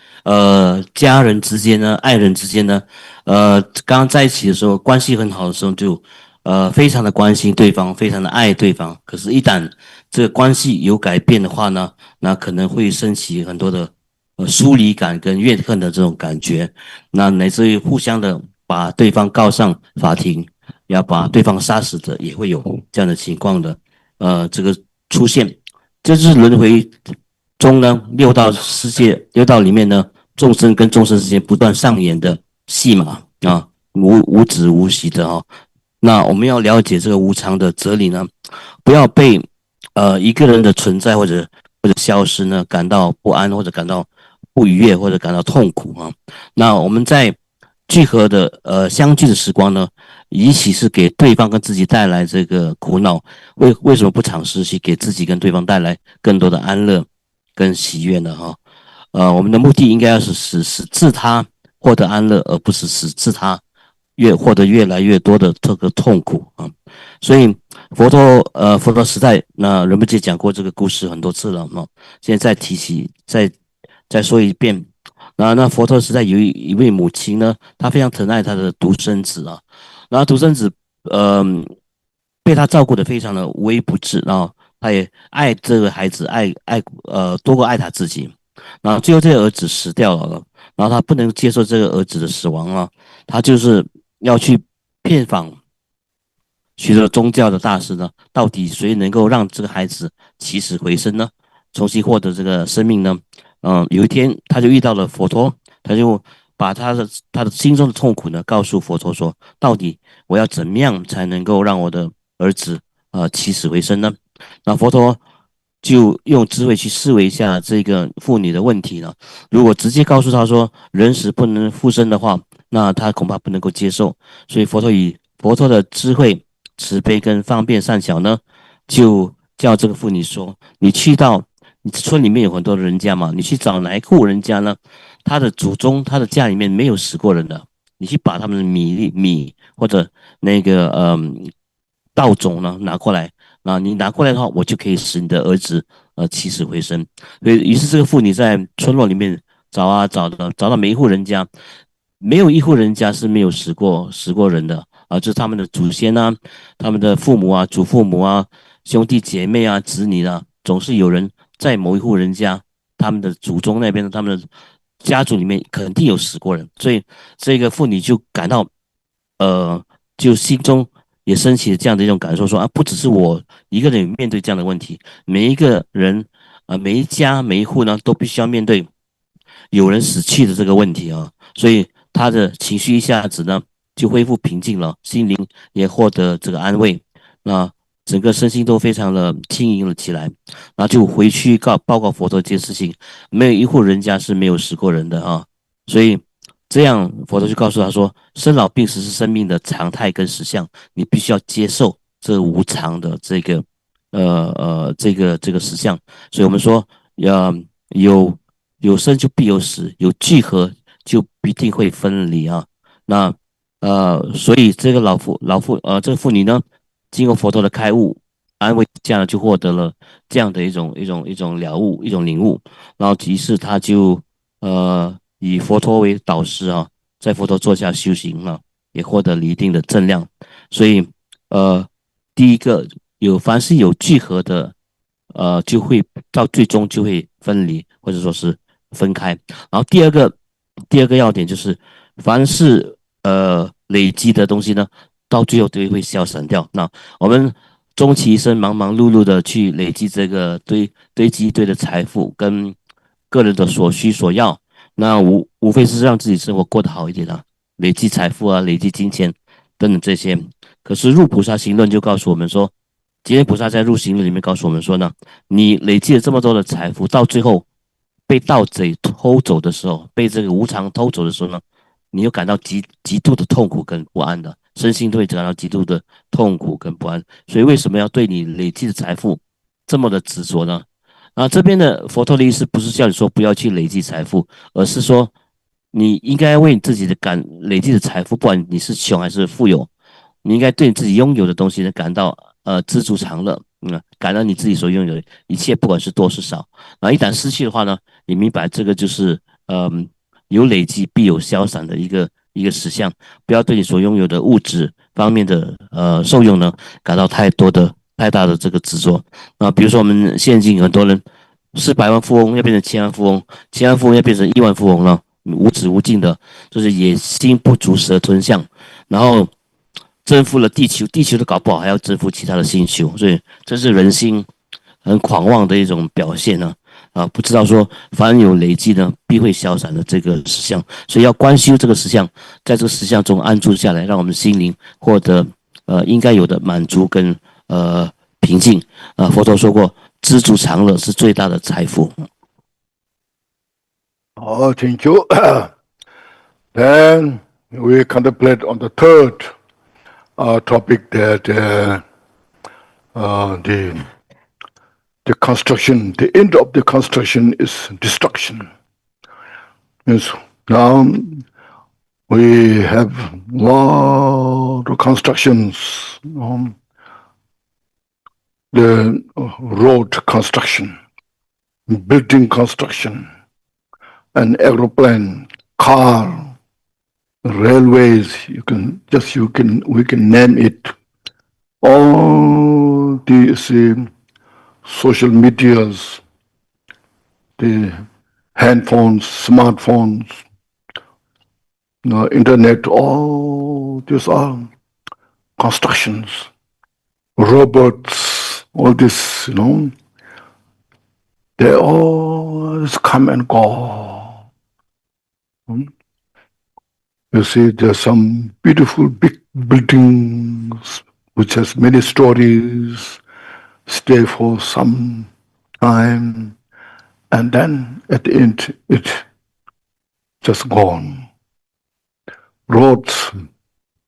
家人之间呢，爱人之间呢，刚刚在一起的时候，关系很好的时候就非常的关心对方，非常的爱对方。可是，一旦这个关系有改变的话呢，那可能会升起很多的疏离感跟怨恨的这种感觉，那乃至于互相的把对方告上法庭，要把对方杀死的，也会有这样的情况的这个出现。这就是轮回中呢六道里面呢众生跟众生之间不断上演的戏码。啊，无止无息的啊。那我们要了解这个无常的哲理呢，不要被一个人的存在或者消失呢感到不安，或者感到不愉悦，或者感到痛苦啊。那我们在聚合的相聚的时光呢，与其是给对方跟自己带来这个苦恼，为什么不尝试去给自己跟对方带来更多的安乐跟喜悦呢？哈，我们的目的应该要是使自他获得安乐，而不是使自他获得越来越多的这个痛苦啊。所以佛陀时代，那仁波切讲过这个故事很多次了啊，现在再提起，再说一遍。那佛陀时代有一位母亲呢，她非常疼爱她的独生子啊，然后独生子被她照顾得非常的无微不至，然后她也爱这个孩子多过爱他自己，然后最后这个儿子死掉了，然后她不能接受这个儿子的死亡啊，她就是要去遍访许多宗教的大师呢，到底谁能够让这个孩子起死回生呢？重新获得这个生命呢？有一天他就遇到了佛陀，他就把他的心中的痛苦呢告诉佛陀说，到底我要怎么样才能够让我的儿子起死回生呢？那佛陀就用智慧去思维一下这个妇女的问题呢。如果直接告诉他说人死不能复生的话，那他恐怕不能够接受。所以佛陀以佛陀的智慧、慈悲跟方便善巧呢，就叫这个妇女说，你去到你村里面有很多人家嘛，你去找哪一户人家呢？他的祖宗，他的家里面没有死过人的，你去把他们的米或者那个稻种呢拿过来，那你拿过来的话，我就可以使你的儿子起死回生。所以于是这个妇女在村落里面找到每一户人家，没有一户人家是没有死过人的啊，就是他们的祖先啊，他们的父母啊、祖父母啊、兄弟姐妹啊、子女啊，总是有人在某一户人家，他们的祖宗那边的他们的家族里面肯定有死过人，所以这个妇女就感到就心中也升起了这样的一种感受，说啊，不只是我一个人面对这样的问题，每一个人每一家每一户呢，都必须要面对有人死去的这个问题啊，所以他的情绪一下子呢就恢复平静了，心灵也获得这个安慰，那整个身心都非常的轻盈了起来，然后就回去报告佛陀这件事情，没有一户人家是没有死过人的啊，所以这样佛陀就告诉他说，生老病死是生命的常态跟实相，你必须要接受这无常的这个这个实相，所以我们说有生就必有死，有聚合就必定会分离啊。那所以这个这个妇女呢，经过佛陀的开悟安慰，这样就获得了这样的一种了悟，一种领悟。然后于是他就以佛陀为导师啊，在佛陀座下修行啊，也获得了一定的正量。所以第一个凡是有聚合的就会到最终就会分离，或者说是分开。然后第二个要点就是，凡是累积的东西呢，到最后都会消散掉。那我们终其一生忙忙碌碌的去累积这个堆积一堆的财富跟个人的所需所要，那无非是让自己生活过得好一点啊，累积财富啊，累积金钱等等这些。可是入菩萨行论就告诉我们说，吉莲菩萨在入行论里面告诉我们说呢，你累积了这么多的财富，到最后被盗贼偷走的时候，被这个无常偷走的时候呢，你又感到极度的痛苦跟不安的，身心都会感到极度的痛苦跟不安。所以为什么要对你累积的财富这么的执着呢？这边的佛陀的意思不是叫你说不要去累积财富，而是说你应该为你自己的累积的财富，不管你是穷还是富有，你应该对你自己拥有的东西呢感到知足常乐，感到你自己所拥有的一切，不管是多是少。一旦失去的话呢，你明白这个就是有累积必有消散的一个实相，不要对你所拥有的物质方面的受用呢感到太大的这个执着。比如说我们现今很多人400万富翁要变成千万富翁，1000万富翁要变成亿万富翁了，无止无尽的，就是野心不足蛇吞象，然后征服了地球都搞不好还要征服其他的星球，所以这是人心很狂妄的一种表现呢。不知道说凡有累积呢，必会消散的这个实相，所以要观修这个实相，在这个实相中安住下来，让我们心灵获得应该有的满足跟平静。佛陀说过，知足常乐是最大的财富。Oh, thank you. Then we contemplate on the third topic that the construction, the end of the construction is destruction. Yes. Now we have a lot of constructions, the road construction, building construction, an aeroplane, car, railways. We can name it. All these social medias, the handphones, smartphones, internet, all these are constructions, robots, all this, they always come and go. You see, there's some beautiful big buildings which has many stories, stay for some time, and then at the end, it just gone. Roads,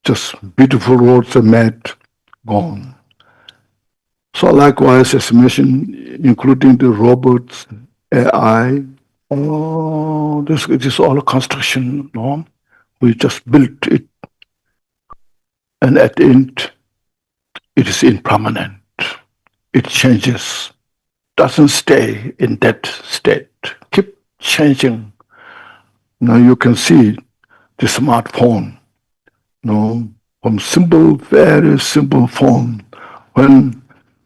just beautiful roads are made, gone. So likewise, as mentioned, including the robots, AI, it is all a construction, We just built it, and at the end, it is impermanent. It changes, doesn't stay in that state, keep changing. Now you can see the smartphone, from simple, very simple phone. When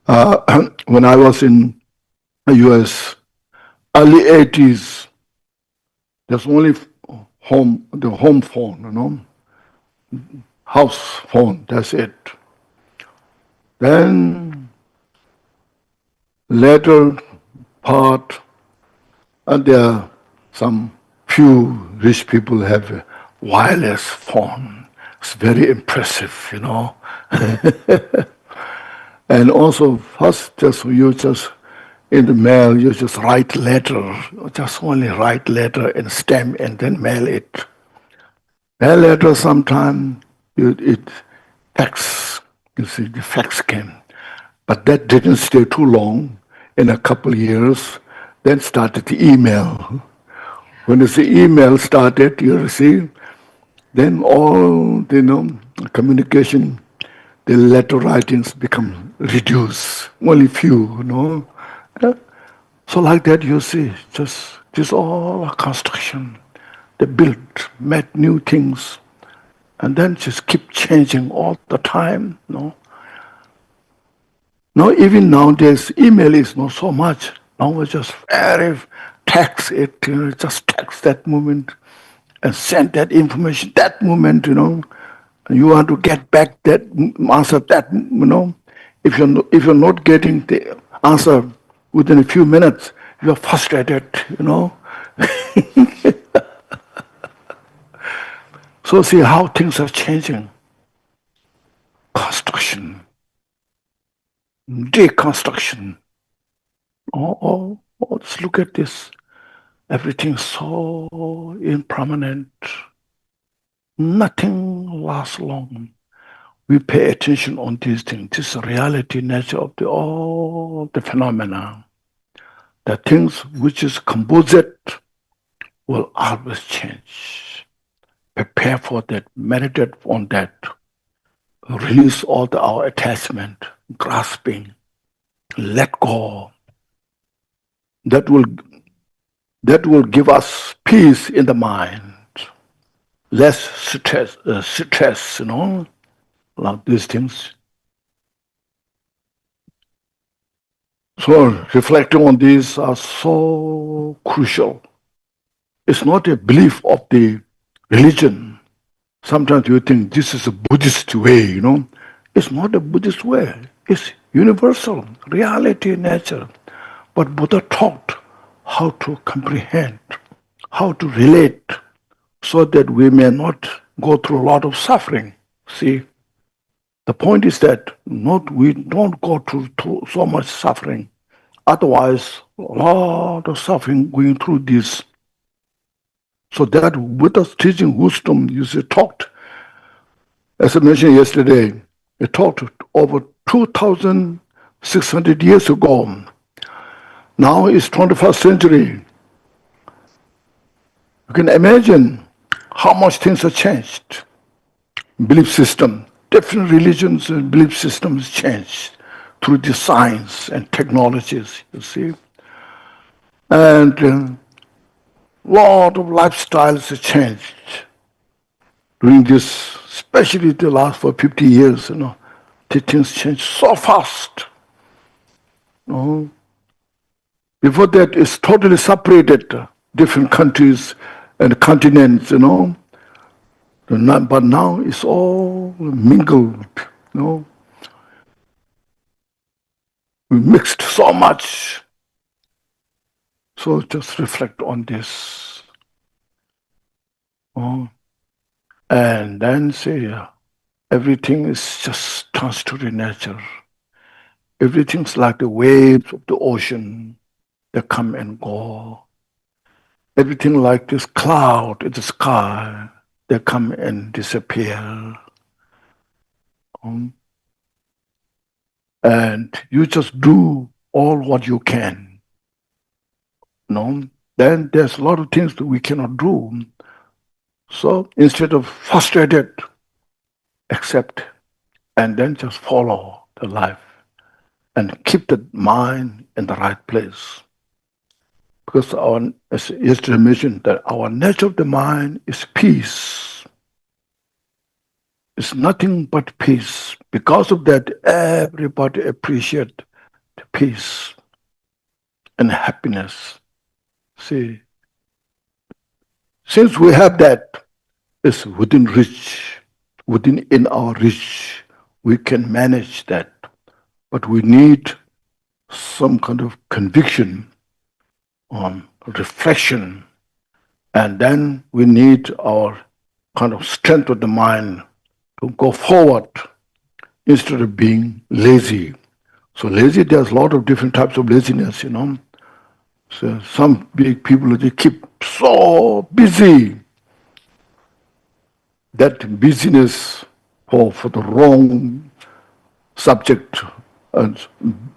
I was in the US, early 80s, there's only the home phone, house phone, that's it. Then later part, and there are some few rich people have a wireless phone. It's very impressive, And also first you just in the mail, you just write letter, just only write letter and stamp and then mail it. Mail letter sometime it fax, you see the fax came. But that didn't stay too long. In a couple of years, then started the email. When the email started, you see, then all communication, the letter writings become reduced, only few, So like that you see, just all a construction. They built, made new things, and then just keep changing all the time, Now even nowadays, email is not so much. Now we just very text it, just text that moment and send that information that moment, You want to get back that answer that, If you're not getting the answer within a few minutes, you're frustrated, So see how things are changing. Construction, deconstruction. Let's look at this. Everything's so impermanent. Nothing lasts long. We pay attention on these things. This is the reality, nature of all the phenomena. The things which is composite will always change. Prepare for that, meditate on that, release all our attachment, grasping, let go. That will give us peace in the mind, less stress, like these things. So reflecting on these are so crucial. It's not a belief of the religion. Sometimes you think this is a Buddhist way, It's not a Buddhist way. It's universal, reality, nature. But Buddha taught how to comprehend, how to relate, so that we may not go through a lot of suffering. See, the point is that we don't go through so much suffering. Otherwise, a lot of suffering going through this. So that with us teaching wisdom, you see, talked, as I mentioned yesterday, it talked over 2,600 years ago. Now it's 21st century. You can imagine how much things have changed. Belief system, different religions and belief systems changed through the science and technologies, you see. And a lot of lifestyles have changed during this, especially the last 50 years, the things changed so fast. Before that, it's totally separated, different countries and continents, But now it's all mingled, We mixed so much. So just reflect on this. And then say, everything is just transitory nature. Everything's like the waves of the ocean. They come and go. Everything like this cloud in the sky, they come and disappear. And you just do all what you can. Then there's a lot of things that we cannot do. So instead of frustrated, accept, and then just follow the life and keep the mind in the right place. Because as yesterday mentioned, that our nature of the mind is peace. It's nothing but peace. Because of that, everybody appreciates the peace and happiness. See, since we have that, it's within reach, in our reach, we can manage that. But we need some kind of conviction, reflection, and then we need our kind of strength of the mind to go forward instead of being lazy. So lazy, there's a lot of different types of laziness, So some big people, they keep so busy. That busyness for the wrong subject and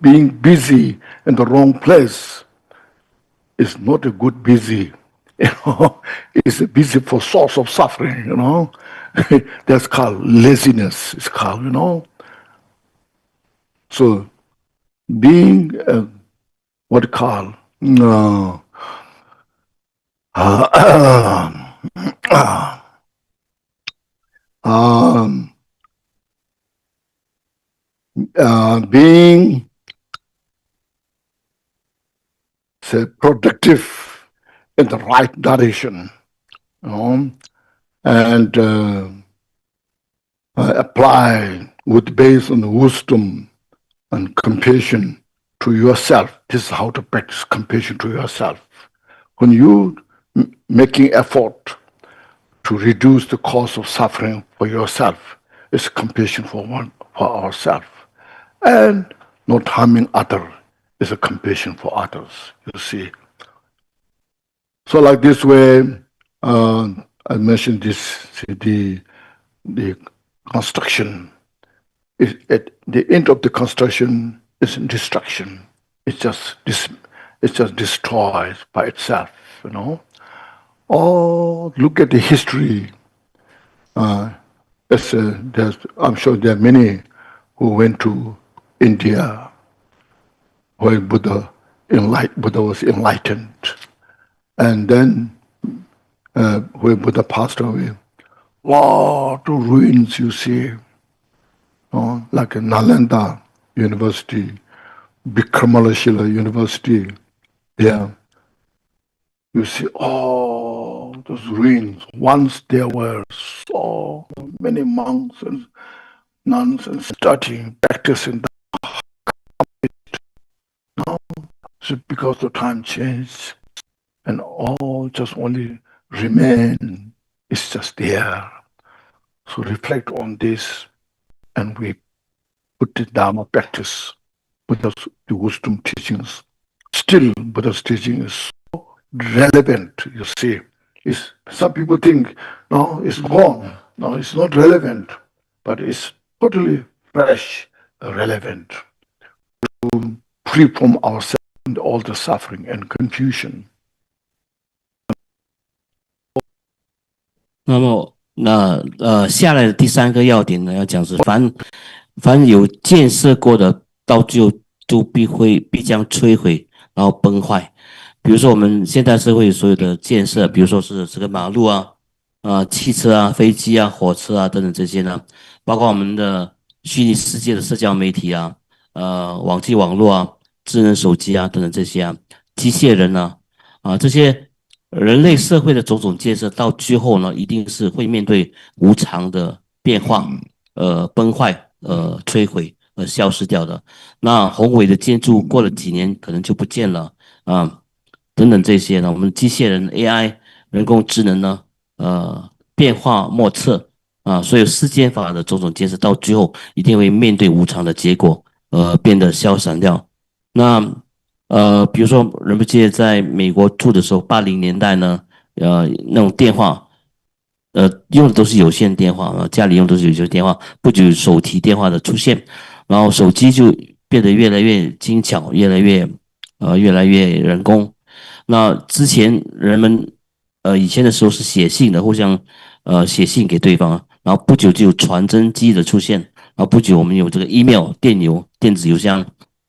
being busy in the wrong place is not a good busy. It's a busy for source of suffering, That's called laziness, it's called, So being what you call being productive in the right direction, and apply based on wisdom and compassion to yourself. This is how to practice compassion to yourself. When you making effort to reduce the cause of suffering for yourself, it's compassion for ourselves. And not harming others is a compassion for others, you see. So like this way, I mentioned this, the construction. At the end of the construction is destruction. It's just destroyed by itself, Oh, look at the history. I'm sure there are many who went to India where Buddha was enlightened, and then where Buddha passed away, lot of ruins you see, like Nalanda University, Vikramalashila University. There, you see all those ruins. Once there were so many monks and nuns and studying, practicing. Now, because the time changed, and all just only remain. It's just there. So reflect on this, and we put the Dharma practice, Buddha's the wisdom teachings. Still, Buddha's teaching is so relevant, you see. Some people think, no, it's gone. No, it's not relevant, but it's totally fresh, relevant. To free from ourselves and all the suffering and confusion. 那么，下来的第3个要点呢，要讲是凡有建设过的，到最后都必将摧毁，然后崩坏。比如说我们现代社会所有的建设，比如说是这个马路啊、汽车啊、飞机啊、火车啊等等这些呢，包括我们的虚拟世界的社交媒体啊、网际网络啊、智能手机啊等等这些啊、机械人啊这些人类社会的种种建设，到最后呢，一定是会面对无常的变化，崩坏、摧毁、消失掉的。那宏伟的建筑过了几年可能就不见了啊。等等这些呢，我们机械人 AI 人工智能呢，变化莫测啊，所以世间法的种种建设到最后一定会面对无常的结果，变得消散掉。那比如说人不记得在美国住的时候，80年代呢，那种电话，用的都是有线电话啊，家里用的都是有线电话，不久手提电话的出现，然后手机就变得越来越精巧，越来越人工。那之前人们以前的时候是写信的，互相写信给对方，然后不久就有传真机的出现，然后不久我们有这个 email 电子邮箱，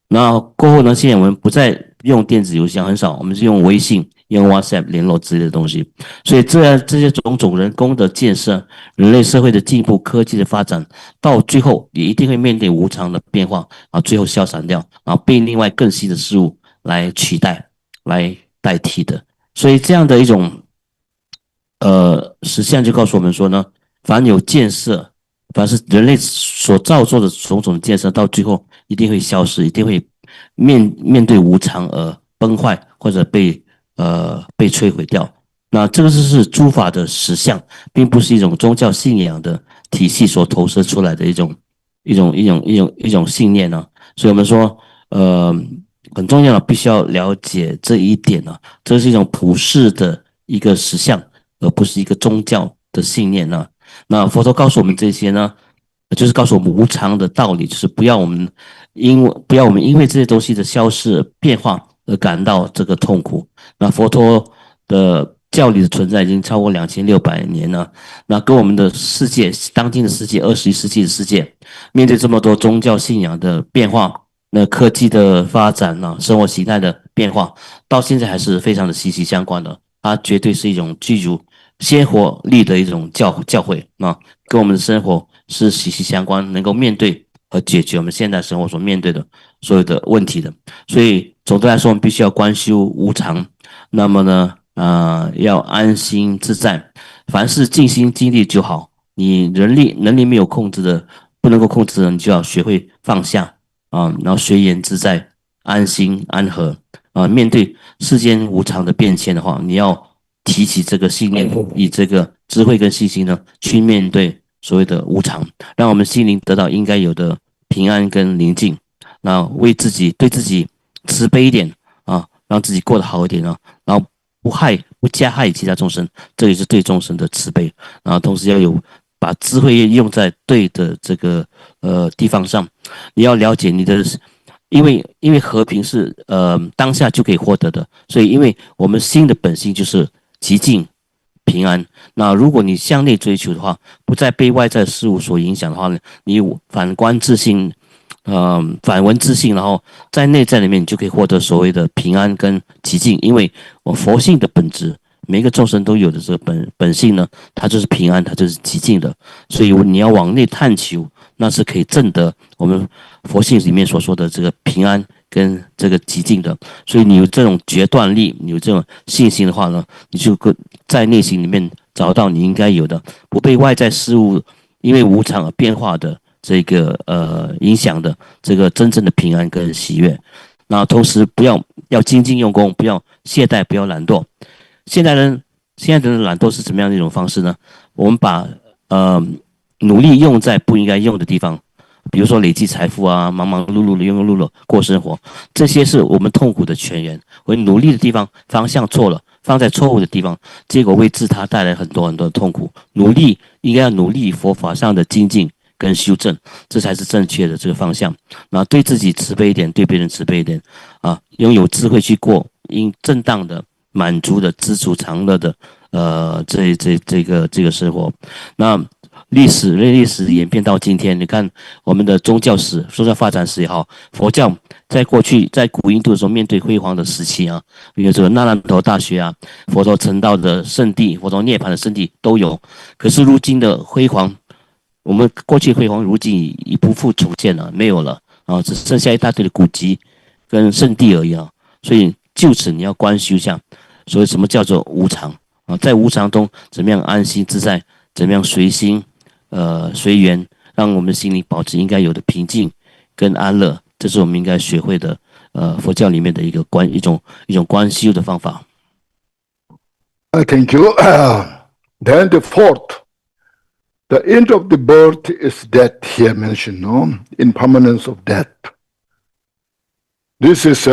那过后呢，现在我们不再用电子邮箱，很少，我们是用微信、用 WhatsApp 联络之类的东西。所以这些种种人工的建设，人类社会的进步、科技的发展，到最后也一定会面对无常的变化，然后最后消散掉，然后被另外更新的事物来取代、来代替的。所以这样的一种实相就告诉我们说呢，凡有建设，凡是人类所造作的种种建设，到最后一定会消失，一定会面对无常而崩坏，或者被摧毁掉。那这个是诸法的实相，并不是一种宗教信仰的体系所投射出来的一种信念呢。所以我们说很重要的，必须要了解这一点呢，这是一种普世的一个实相，而不是一个宗教的信念呢。那佛陀告诉我们这些呢，就是告诉我们无常的道理，就是不要我们因为这些东西的消失变化而感到这个痛苦。那佛陀的教理的存在已经超过2600年了，那跟我们的世界，当今的世界，21世纪的世界，面对这么多宗教信仰的变化，那科技的发展呢，生活形态的变化，到现在还是非常的息息相关的。它绝对是一种具有鲜活力的一种教诲啊，跟我们的生活是息息相关，能够面对和解决我们现代生活所面对的所有的问题的。所以总的来说，我们必须要观修无常，那么呢要安心自在，凡事尽心尽力就好。你能力没有控制的，不能够控制的，你就要学会放下然后随缘自在，安心安和面对世间无常的变迁的话，你要提起这个信念，以这个智慧跟信心呢，去面对所谓的无常，让我们心灵得到应该有的平安跟宁静。那为自己对自己慈悲一点让自己过得好一点然后不加害其他众生，这也是对众生的慈悲。然后同时要把智慧用在对的这个地方上。你要了解你的，因为和平是当下就可以获得的，所以因为我们心的本性就是极静平安。那如果你向内追求的话，不再被外在事物所影响的话呢，你反观自性反闻自性，然后在内在里面，你就可以获得所谓的平安跟极静。因为我佛性的本质，每一个众生都有的这个本性呢，它就是平安，它就是极静的。所以你要往内探求，那是可以证得我们佛性里面所说的这个平安跟这个极静的。所以你有这种决断力，你有这种信心的话呢，你就在内心里面找到你应该有的，不被外在事物因为无常而变化的这个影响的这个真正的平安跟喜悦。那同时要精进用功，不要懈怠，不要懒惰。现在人的懒惰是怎么样的一种方式呢？我们把努力用在不应该用的地方，比如说累积财富啊，忙忙碌碌的庸庸碌碌过生活，这些是我们痛苦的泉源。我们努力的地方方向错了，放在错误的地方，结果为自他带来很多很多的痛苦。努力应该要努力佛法上的精进跟修正，这才是正确的这个方向。然后对自己慈悲一点，对别人慈悲一点啊，拥有智慧去过应正当的、满足的、知足常乐的这个生活。那历史演变到今天，你看我们的宗教史、宗教发展史也好，佛教在过去在古印度的时候面对辉煌的时期啊，比如这个那烂陀大学啊，佛陀成道的圣地、佛陀涅槃的圣地都有。可是如今的辉煌，我们过去辉煌如今已不复重见了，没有了啊，只剩下一大堆的古迹跟圣地而已啊。所以就此你要观修一下，所以什么叫做无常啊？在无常中怎么样安心自在，怎么样随心随缘，让我们心里保持应该有的平静跟安乐，这是我们应该学会的佛教里面的一种观修的方法。Thank you. Then the fourth, the end of the birth is death here mentioned, no? Impermanence of death. This is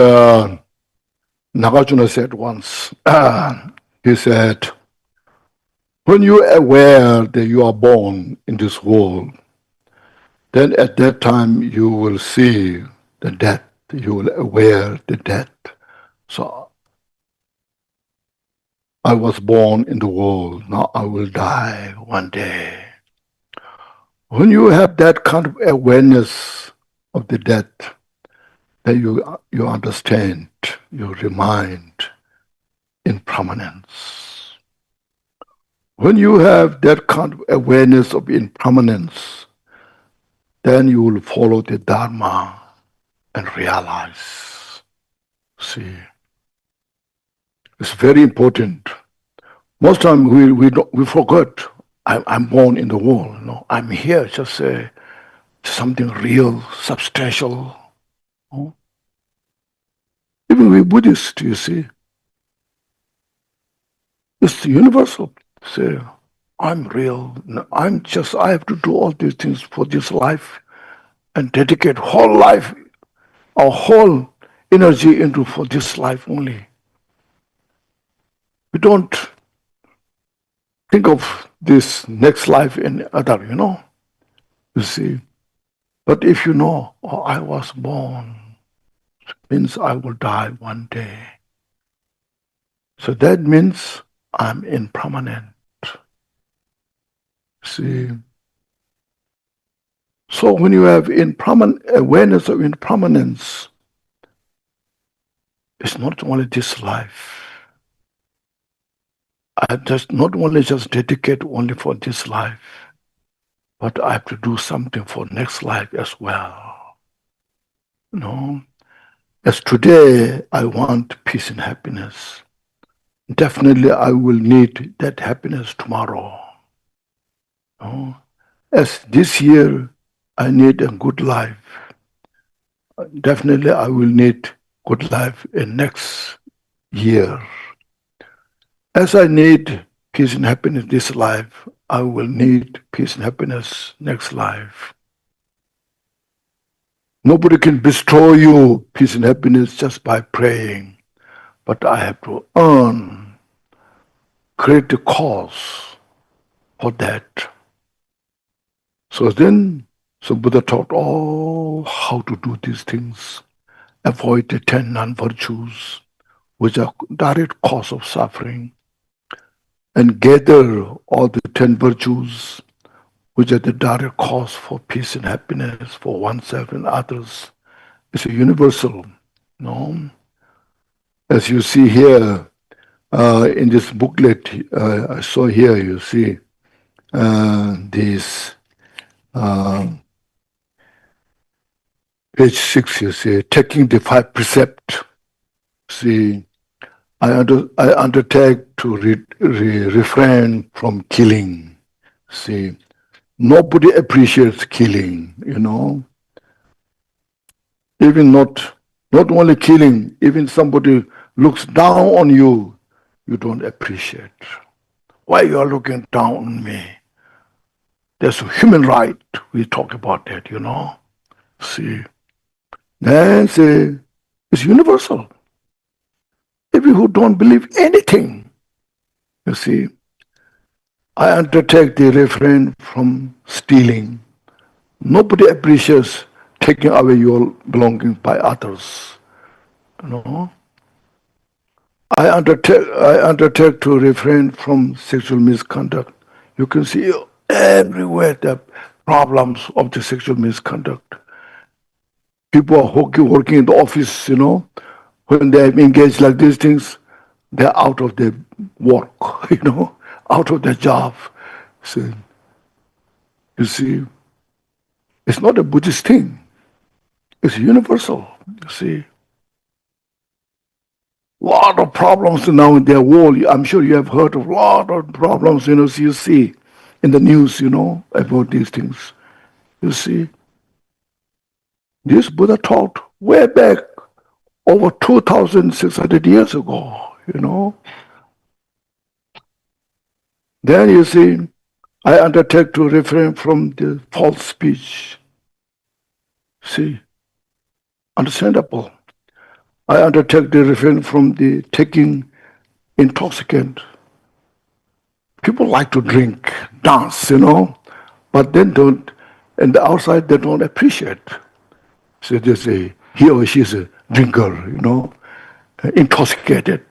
Nagarjuna said once. He said, when you are aware that you are born in this world, then at that time you will see the death. You will aware the death. So I was born in the world, now I will die one day. When you have that kind of awareness of the death, then you understand, you remind impermanence. When you have that kind of awareness of impermanence, then you will follow the Dharma and realize. See, it's very important. Most time we forget. I'm born in the world. No, I'm here. Just something real, substantial. Oh. Even we Buddhists, you see, it's universal. Say, I'm real. I have to do all these things for this life and dedicate whole life, our whole energy into for this life only. We don't think of this next life in other, you see. But if you know, oh, I was born, it means I will die one day. So that means I'm impermanent. See. So when you have awareness of impermanence, it's not only this life. I just not only just dedicate only for this life, but I have to do something for next life as well. As today I want peace and happiness, definitely I will need that happiness tomorrow. As this year I need a good life, definitely I will need good life in next year. As I need peace and happiness this life, I will need peace and happiness next life. Nobody can bestow you peace and happiness just by praying, but I have to create the cause for that. So Buddha taught how to do these things. Avoid the 10 non-virtues, which are direct cause of suffering, and gather all the 10 virtues, which are the direct cause for peace and happiness for oneself and others. It's a universal, As you see here in this booklet, I saw here, you see this page 6, you see, taking the 5 precepts. See, I undertake to refrain from killing. See, nobody appreciates killing, Even not Not only killing, even somebody looks down on you, you don't appreciate. Why you are looking down on me? That's a human right. We talk about that, you know. See. Then say, it's universal. If you who don't believe anything, you see, I undertake the refrain from stealing. Nobody appreciates taking away your belongings by others. You know? I undertake to refrain from sexual misconduct. You can see everywhere the problems of the sexual misconduct. People are working in the office, you know, when they engage like these things, they're out of their work, you know, out of their job. So, you see, it's not a Buddhist thing. It's universal, you see. A lot of problems now in their world. I'm sure you have heard of a lot of problems, you know, you see in the news, you know, about these things. You see, this Buddha taught way back over 2,600 years ago, you know. Then you see, I undertake to refrain from the false speech. See, understandable. I undertake to refrain from the taking intoxicant. People like to drink, dance, you know, but then don't, and the outside they don't appreciate. So they say, he or she is a drinker, you know, intoxicated,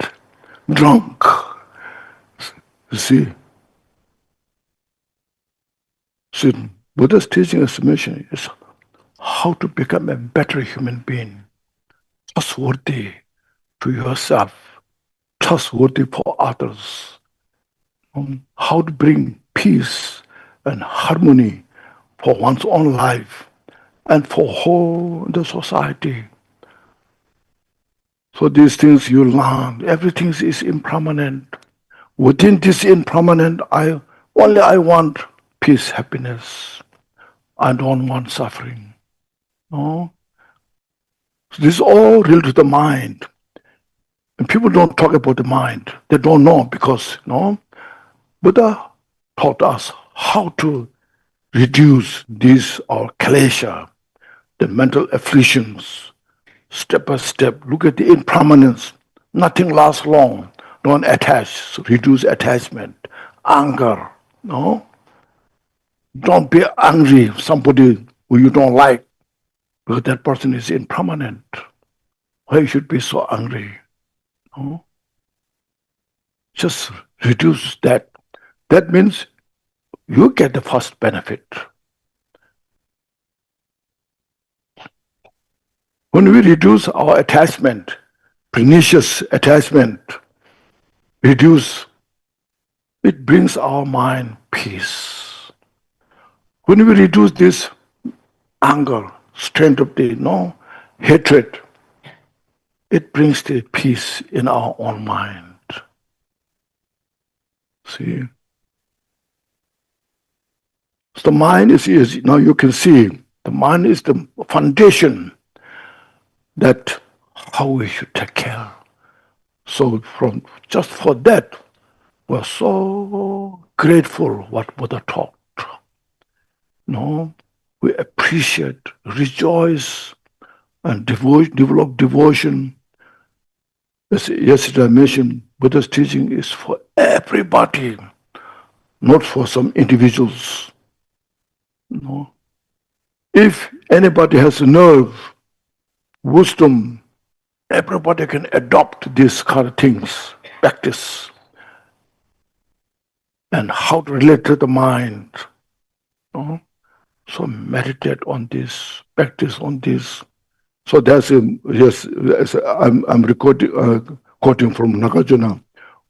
drunk. You see. So Buddha's teaching us mission is how to become a better human being, trustworthy to yourself, trustworthy for others. How to bring peace and harmony for one's own life and for whole the society. So these things you learn, everything is impermanent. Within this impermanent, I want peace, happiness. I don't want suffering. No? So this is all related to the mind. And people don't talk about the mind. They don't know because, no? Buddha taught us how to reduce these our klesha, the mental afflictions, step by step. Look at the impermanence. Nothing lasts long. Don't attach. Reduce attachment. Anger. No? Don't be angry with somebody who you don't like, because that person is impermanent. Why you should be so angry? No? Just reduce that. That means you get the first benefit. When we reduce our attachment, pernicious attachment, reduce, it brings our mind peace. When we reduce this anger, strength of the hatred, it brings the peace in our own mind. See? So the mind is now you can see, the mind is the foundation that how we should take care. So just for that, we're so grateful what Buddha taught. No, we appreciate, rejoice, and develop devotion. As yesterday I mentioned, Buddha's teaching is for everybody, not for some individuals. No. If anybody has a nerve, wisdom, everybody can adopt these kind of things, practice, and how to relate to the mind. No? So meditate on this, practice on this. So that's I'm quoting from Nagarjuna.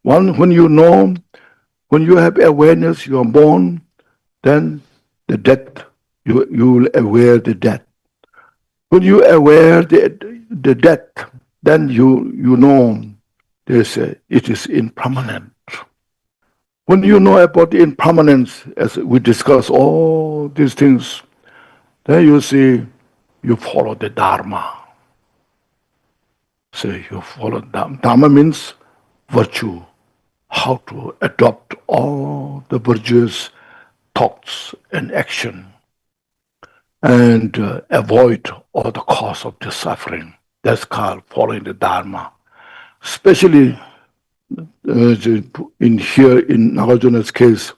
One, when you have awareness, you are born, then the death, you will aware the death. When you aware the death, then you know it is impermanent. When you know about the impermanence, as we discuss all these things, then you see you follow the Dharma. So you follow Dharma. Dharma means virtue, how to adopt all the virtuous thoughts and action and avoid all the cause of the suffering. That's called following the Dharma. Especially in Nagarjuna's case,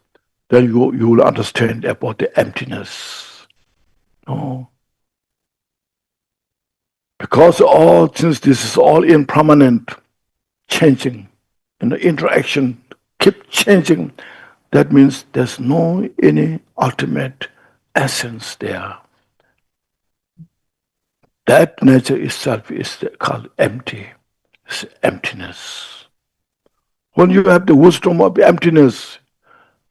then you will understand about the emptiness. No? Because since this is all impermanent, changing, and the interaction keep changing, that means there's no any ultimate essence there. That nature itself is called empty. It's emptiness. When you have the wisdom of emptiness,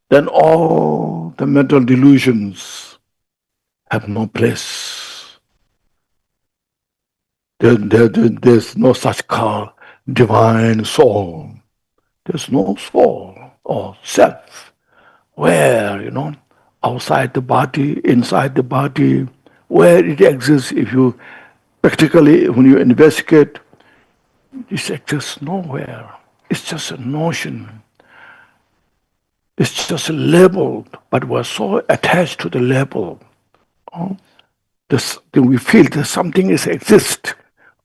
then all the mental delusions have no place. There's no such called divine soul. There's no soul or self. Where, outside the body, inside the body, where it exists, if you practically, when you investigate, it exists nowhere. It's just a notion. It's just labeled, but we're so attached to the label. Then we feel that something exists.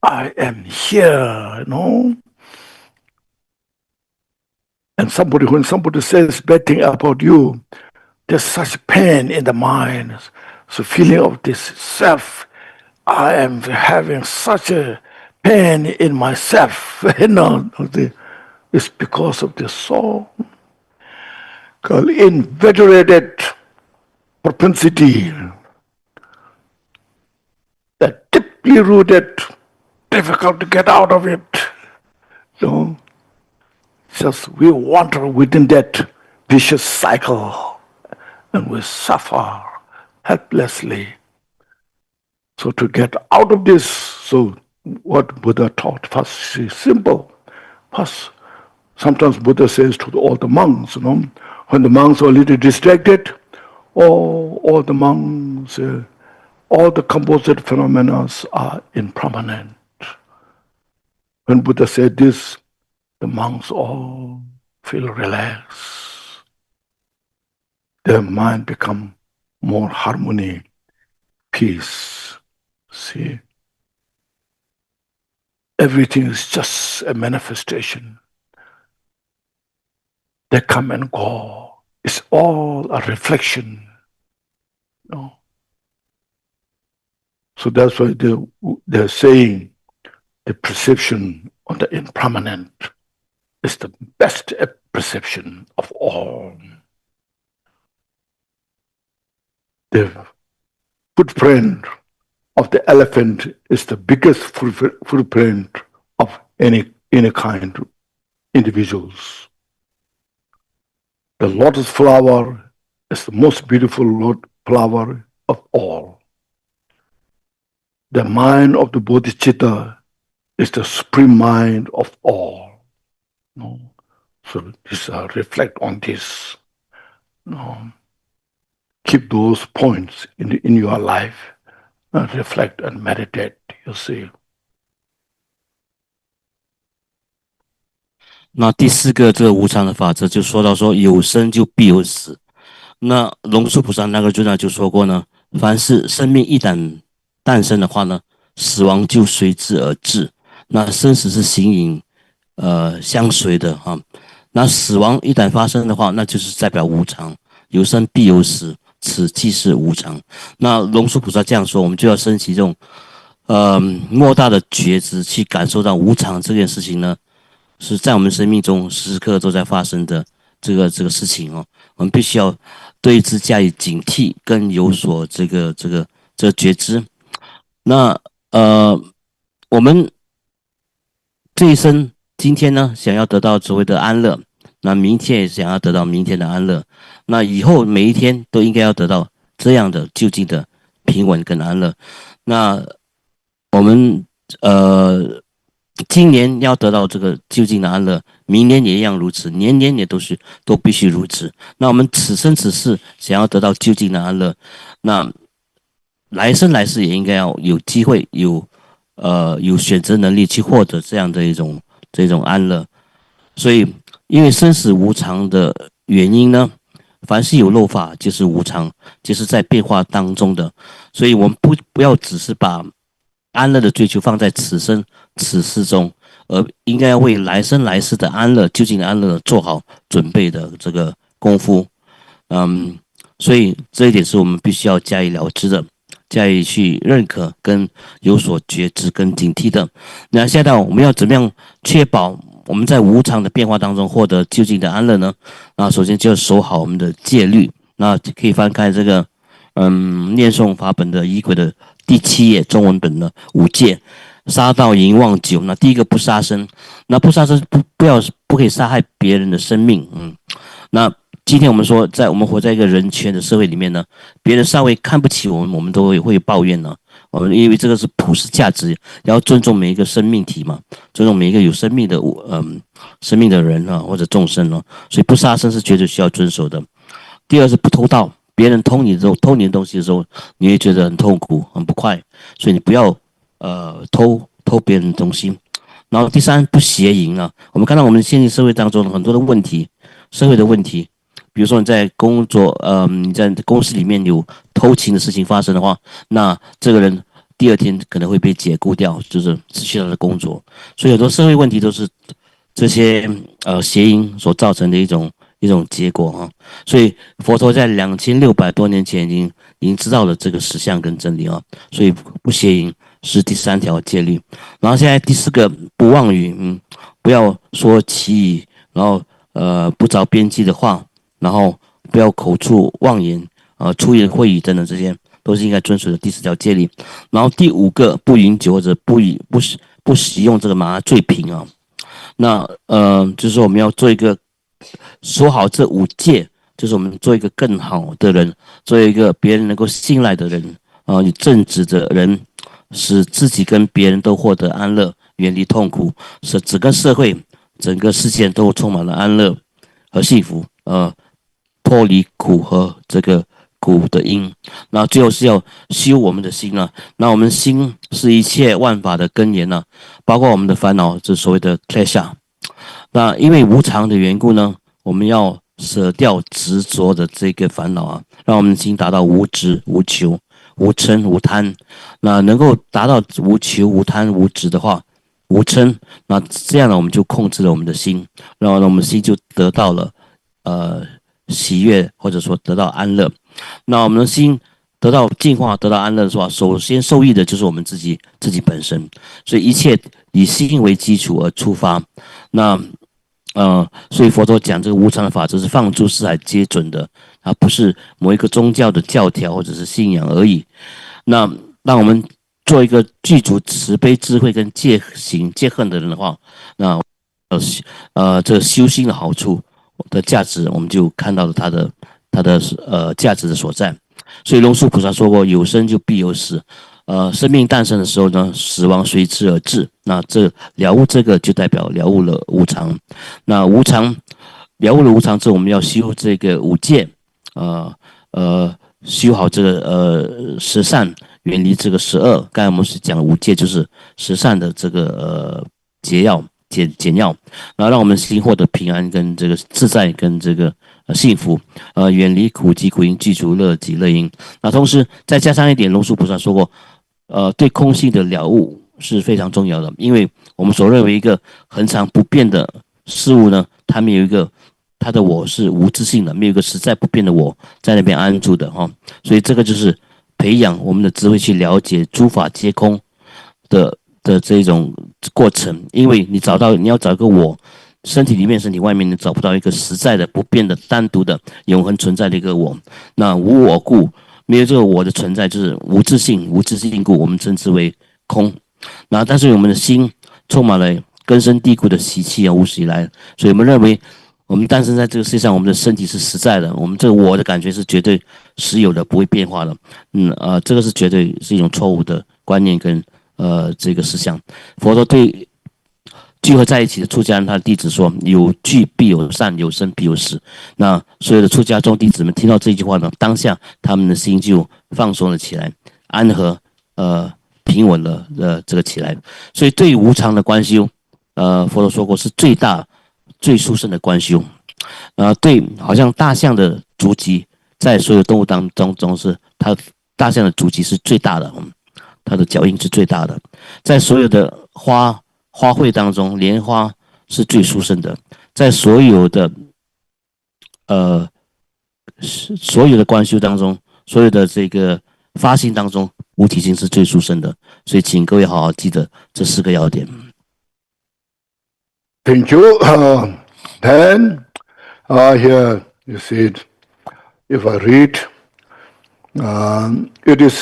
I am here, And when somebody says bad thing about you, there's such pain in the mind. So feeling of this self, I am having such a pain in myself. It's because of the soul. Called inveterated propensity, that deeply rooted, difficult to get out of it. Just we wander within that vicious cycle and we suffer helplessly. So to get out of this, so what Buddha taught first is simple. First, sometimes Buddha says to all the monks, when the monks are a little distracted, all the monks, all the composite phenomena are impermanent. When Buddha said this, the monks all feel relaxed. Their mind become more harmony, peace. See? Everything is just a manifestation. They come and go. It's all a reflection. So that's why they're saying the perception of the impermanent is the best perception of all. The footprint of the elephant is the biggest footprint of any kind of individuals. The lotus flower is the most beautiful flower of all. The mind of the bodhicitta is the supreme mind of all. So this reflect on this. Keep those points in your life and reflect and meditate, you see. 那第四个这个无常的法则就说到说有生就必有死。那龙树菩萨那个就说过呢，凡是生命一旦诞生的话呢，死亡就随之而至。那生死是形影相随的哈。那死亡一旦发生的话，那就是代表无常，有生必有死，此即是无常。那龙树菩萨这样说，我们就要升起这种莫大的觉知，去感受到无常这件事情呢，是在我们生命中时时刻刻都在发生的这个事情哦。我们必须要对之加以警惕，跟有所这个觉知。那我们这一生今天呢，想要得到所谓的安乐，那明天也想要得到明天的安乐，那以后每一天都应该要得到这样的究竟的平稳跟安乐。那我们今年要得到这个究竟的安乐，明年也一样如此，年年也都必须如此。那我们此生此世想要得到究竟的安乐，那来生来世也应该要有机会有有选择能力去获得这样的这种安乐。所以因为生死无常的原因呢，凡是有漏法就是无常，就是在变化当中的。所以我们不要只是把安乐的追求放在此生此世中，而应该为来生来世的安乐，究竟的安乐做好准备的这个功夫。所以这一点是我们必须要加以了知的，加以去认可跟有所觉知跟警惕的。那现在我们要怎么样确保我们在无常的变化当中获得究竟的安乐呢？那首先就要守好我们的戒律。那可以翻开这个念诵法本的仪轨的第7页中文本的5戒，杀盗淫妄酒。那第一个不杀生，那不杀生不可以杀害别人的生命。那今天我们说，我们活在一个人权的社会里面呢，别人稍微看不起我们，我们都会抱怨呢。我们因为这个是普世价值，要尊重每一个生命体嘛，尊重每一个有生命的生命的人啊，或者众生啊，所以不杀生是绝对需要遵守的。第二是不偷盗，别人偷你的东西的时候，你会觉得很痛苦很不快，所以你不要偷别人的东西。然后第三不邪淫啊，我们看到我们现今社会当中很多的问题，社会的问题，比如说你在工作你在公司里面有偷情的事情发生的话，那这个人第二天可能会被解雇掉，就是失去他的工作。所以很多社会问题都是这些邪淫所造成的一种结果啊。所以佛陀在2600多年前已经知道了这个实相跟真理啊。所以不邪淫是第3条戒律。然后现在第4个不妄语，不要说绮语，然后不着边际的话，然后不要口出妄言出言秽语等等，这些都是应该遵守的第4条戒律。然后第5个不饮酒或者不使用这个麻醉品啊。那就是说我们要做一个守好这5戒，就是我们做一个更好的人，做一个别人能够信赖的人有正直的人，使自己跟别人都获得安乐，远离痛苦，使整个社会整个世界都充满了安乐和幸福，脱离苦和这个苦的因。那最后是要修我们的心啊。那我们心是一切万法的根源啊，包括我们的烦恼，这所谓的 klesha。那因为无常的缘故呢，我们要舍掉执着的这个烦恼啊，让我们的心达到无执无求无嗔无贪。那能够达到无求无贪无执的话，无嗔，那这样呢我们就控制了我们的心，然后呢我们心就得到了喜悦，或者说得到安乐。那我们的心得到净化得到安乐的话，首先受益的就是我们自己本身。所以一切以心为基础而出发。那所以佛陀讲这个无常的法则是放诸四海皆准的，它不是某一个宗教的教条或者是信仰而已。那让我们做一个具足慈悲智慧跟戒行戒恨的人的话，那这个修心的好处的价值，我们就看到了它的价值的所在。所以龙树菩萨说过，有生就必有死，生命诞生的时候呢，死亡随之而至。那这了悟这个就代表了悟了无常。那无常了悟了无常之后，我们要修这个5戒，修好这个十善，远离这个12。刚才我们是讲5戒，就是十善的这个简要，然后让我们心获得平安跟这个自在跟这个幸福，远离苦集苦因，具足乐集乐因。那同时再加上一点，龙树菩萨说过，对空性的了悟是非常重要的，因为我们所认为一个恒常不变的事物呢，它没有一个它的我是无自性的，没有一个实在不变的我在那边安住的哈。所以这个就是培养我们的智慧去了解诸法皆空的这种过程。因为你要找一个我，身体里面身体外面你找不到一个实在的不变的单独的永恒存在的一个我。那无我故，没有这个我的存在，就是无自性，无自性故我们称之为空。那但是我们的心充满了根深蒂固的习气无始以来，所以我们认为我们诞生在这个世界上，我们的身体是实在的，我们这个我的感觉是绝对实有的，不会变化的。这个是绝对是一种错误的观念跟这个思想。佛陀对聚合在一起的出家人，他的弟子说：有聚必有散，有生必有死。那所有的出家众弟子们听到这句话呢，当下他们的心就放松了起来，安和平稳的这个起来。所以对于无常的观修，佛陀说过是最大最殊胜的观修。对，好像大象的足迹在所有动物当中是它大象的足迹是最大的，它的脚印是最大的，在所有的花卉当中，莲花是最殊胜的，在所有的观修当中，所有的这个发心当中，无体心是最殊胜的。所以请各位好好记得这4个要点。Thank you. Then here you said, if I read, it is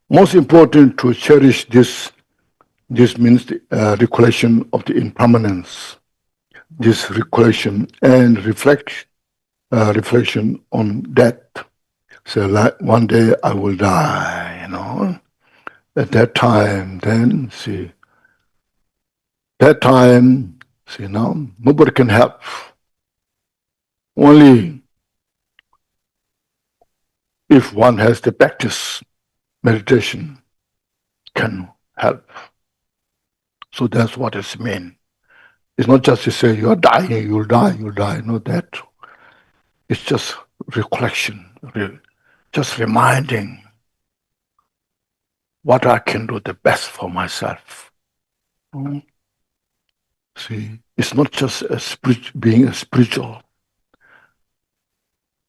most important to cherish this. This means the recollection of the impermanence. This recollection and reflection on death. So like one day I will die, you know. At that time, then see, that time, see now, nobody can help. Only if one has the practice, meditation can help. So that's what it's mean. It's not just to say you're dying, you'll die. No, that. It's just recollection, just reminding what I can do the best for myself. See, it's not just being a spiritual.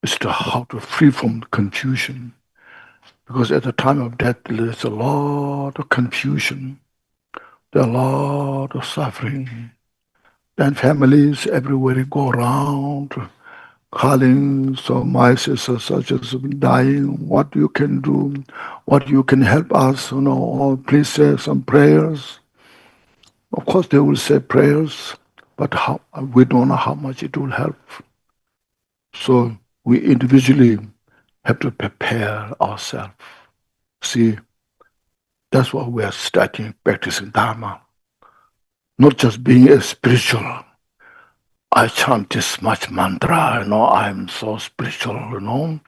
It's how to free from confusion. Because at the time of death, there's a lot of confusion. There's a lot of suffering. Then families everywhere go around, calling, so my sister such as dying, what you can do, what you can help us, you know, or please say some prayers. Of course they will say prayers, but we don't know how much it will help. So we individually have to prepare ourselves. See, that's why we are starting practicing Dharma. Not just being a spiritual. I chant this much mantra, you know, I'm so spiritual, you know.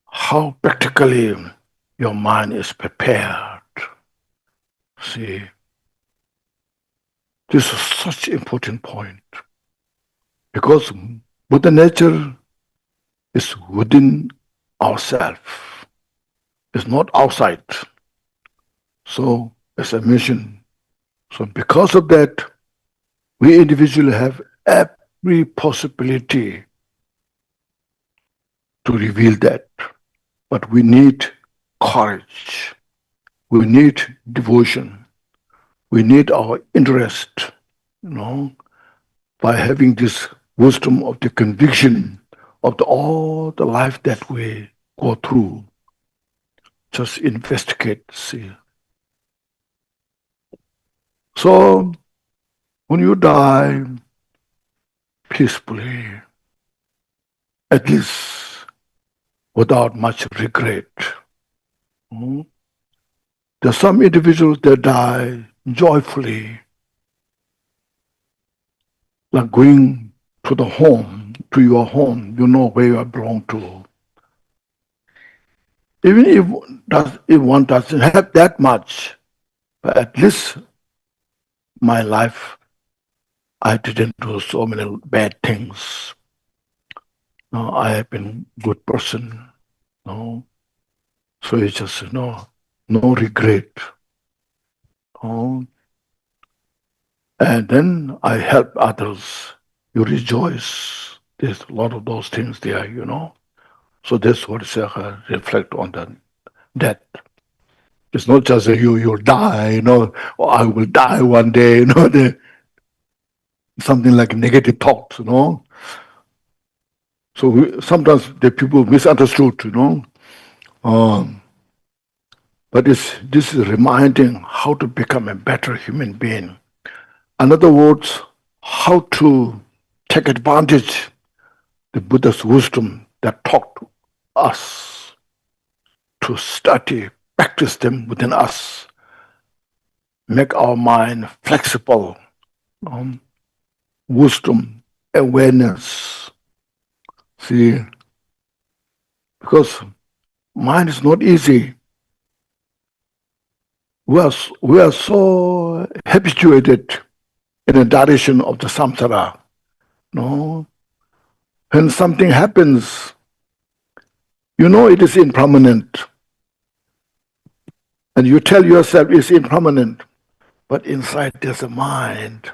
How practically your mind is prepared. See, this is such an important point. Because Buddha nature is within ourselves. It's not outside. So, as I mentioned, so because of that, we individually have every possibility to reveal that. But we need courage. We need devotion. We need our interest, you know, by having this wisdom of the conviction of all the life that we go through. Just investigate, see. So, when you die peacefully, at least without much regret. There are some individuals that die joyfully, like going to the home, to your home, you know where you belong to. Even if one doesn't have that much, but at least my life, I didn't do so many bad things. No, I have been a good person. No, so it's just no regret. No. And then I help others. You rejoice. There's a lot of those things there, you know. So that's what I reflect on the death. It's not just that you'll die, you know, or I will die one day, you know, something like negative thoughts, you know. So sometimes the people misunderstood, you know. But this is reminding how to become a better human being. In other words, how to take advantage of the Buddha's wisdom that taught us to study, practice them within us, make our mind flexible, wisdom, awareness. See, because mind is not easy. we are so habituated in the direction of the samsara. No? When something happens, you know it is impermanent. And you tell yourself it's impermanent. But inside there's a mind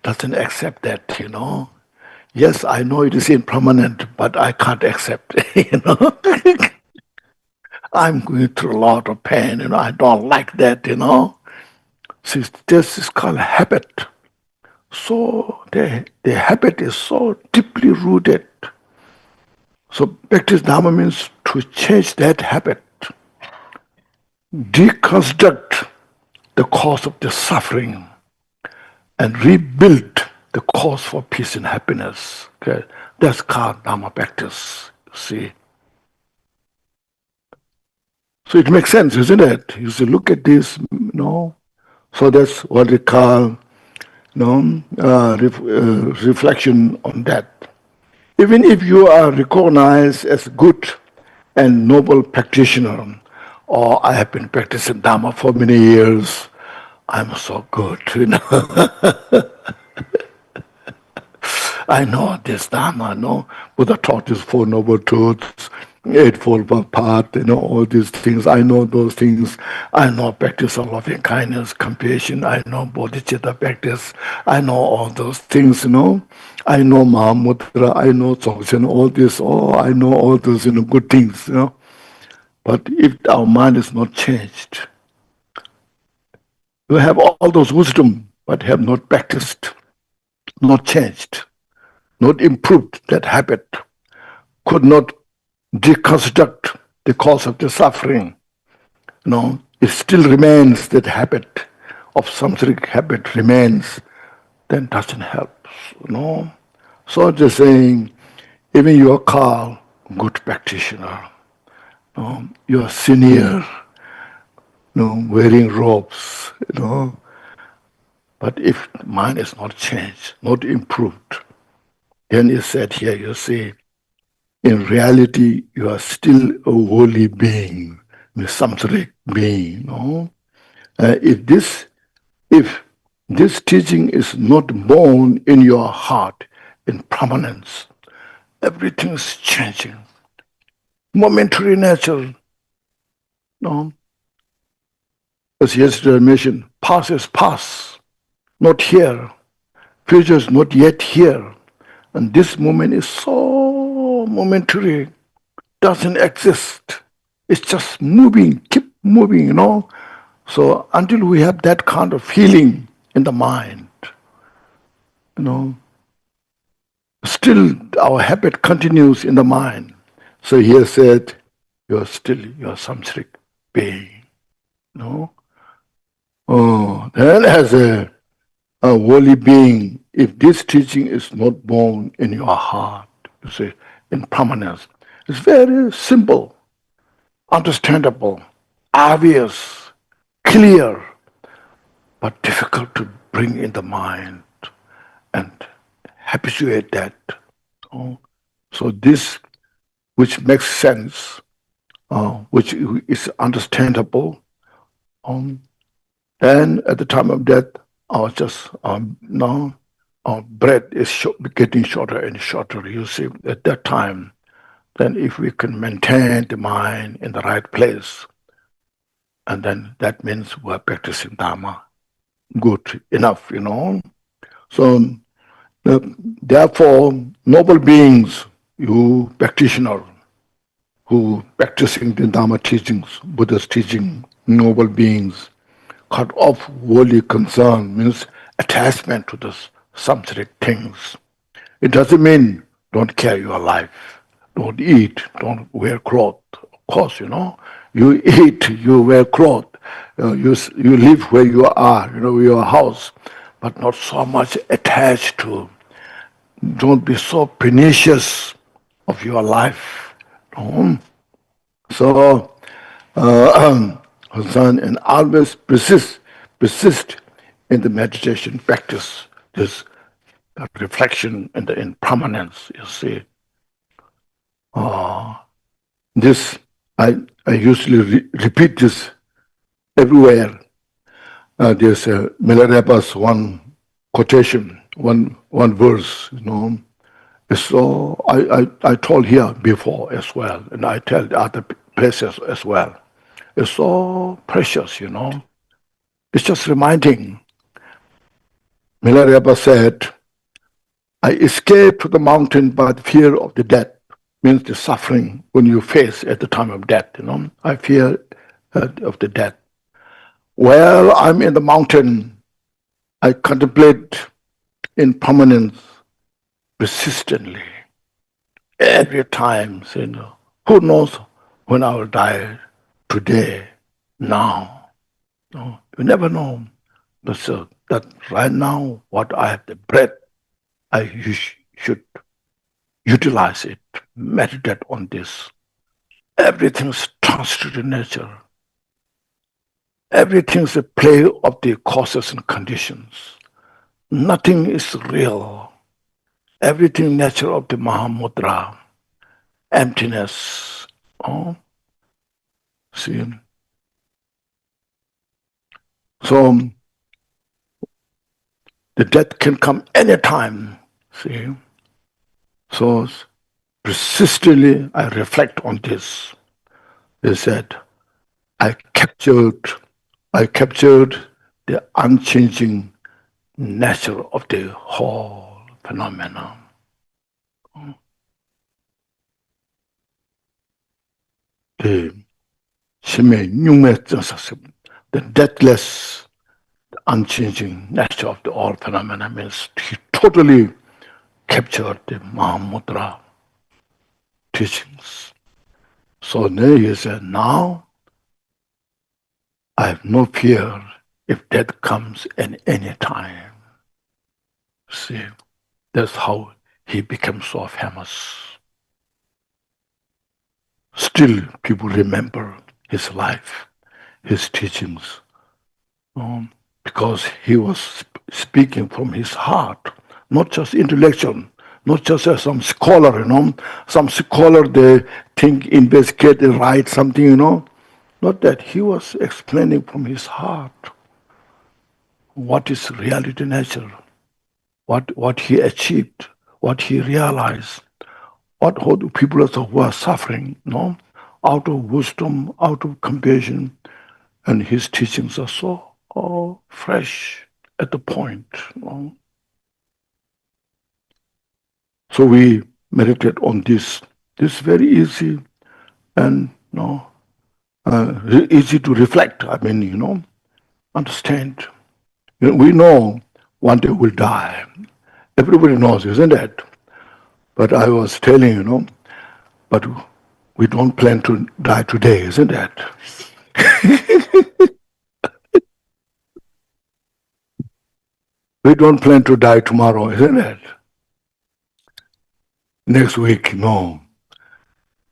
doesn't accept that, you know. Yes, I know it is impermanent, but I can't accept it, you know. I'm going through a lot of pain, you know. I don't like that, you know. See, this is called habit. So the habit is so deeply rooted. So practice Dharma means to change that habit, deconstruct the cause of the suffering, and rebuild the cause for peace and happiness. Okay, that's called Dharma practice. See. So it makes sense, isn't it? You see, look at this, you know. So that's what we call, you know, reflection on that. Even if you are recognized as good and noble practitioner, or I have been practicing Dharma for many years, I'm so good, you know. I know this Dharma, no? Buddha taught us Four Noble Truths, Eightfold Path, you know, all these things. I know those things. I know practice of loving kindness, compassion. I know bodhicitta practice. I know all those things, you know. I know Mahamudra. I know Dzogchen, all this. Oh, I know all those, you know, good things, you know. But if our mind is not changed, we have all those wisdom, but have not practiced, not changed, not improved that habit, could not deconstruct the cause of the suffering. No, it still remains, that habit of samsaric habit remains, then doesn't help. No. So just saying, even you are called good practitioner, no, you are senior, no, wearing robes, you know. But if mind is not changed, not improved, then is said here, you see, in reality, you are still a holy being, a samsaric being. No? If this teaching is not born in your heart in permanence, everything is changing. Momentary nature. No? As yesterday I mentioned, past is past, not here. Future is not yet here. And this moment is so momentary, doesn't exist. It's just moving, keep moving, you know. So until we have that kind of feeling in the mind, you know, still our habit continues in the mind. So here said, you're still your samsaric being, you know. Oh, then as a holy being, if this teaching is not born in your heart, you see, in permanence, it's very simple, understandable, obvious, clear, but difficult to bring in the mind and habituate that. So this, which makes sense, which is understandable, and at the time of death, our breath is getting shorter and shorter. You see, at that time, then if we can maintain the mind in the right place, and then that means we're practicing Dharma good enough, you know. So therefore, noble beings, you practitioner who practicing the Dharma teachings, Buddha's teaching, noble beings, cut off worldly concern means attachment to the samsaric things. It doesn't mean don't care your life, don't eat, don't wear clothes. Of course, you know, you eat, you wear clothes, you live where you are, you know, your house, but not so much attached to. Don't be so pernicious of your life. No? So, and always persist in the meditation practice, this reflection and the impermanence, you see. This, I usually repeat this everywhere there's Milarepa's one quotation, one verse, you know. So I told here before as well, and I tell the other places as well. It's so precious, you know. It's just reminding. Milarepa said, I escaped to the mountain by the fear of the death, means the suffering when you face at the time of death, you know. I fear of the death. While I'm in the mountain, I contemplate impermanence persistently. Every time, you know, who knows when I will die, today, now. No, you never know. So that right now, what I have the breath, you should utilize it, meditate on this. Everything's transitory nature. Everything's a play of the causes and conditions. Nothing is real. Everything nature of the Mahamudra, emptiness. Oh, see. So the death can come anytime. See. So persistently I reflect on this. They said, I captured the unchanging nature of the whole phenomenon. The deathless, the unchanging nature of the all phenomena means he totally captured the Mahamudra teachings. So then he said, now I have no fear if death comes at any time. See, that's how he became so famous. Still, people remember his life, his teachings, because he was speaking from his heart, not just intellectual, not just as some scholar, you know. Some scholar, they think, investigate, they write something, you know. Not that. He was explaining from his heart what is reality nature, what he achieved, what he realized, what the people who are suffering, you know, out of wisdom, out of compassion, and his teachings are so fresh at the point, you know. So we meditate on this. This is very easy and easy to reflect. I mean, you know, understand. You know, we know one day we'll die. Everybody knows, isn't it? But I was telling, you know, but we don't plan to die today, isn't it? We don't plan to die tomorrow, isn't it? Next week, no.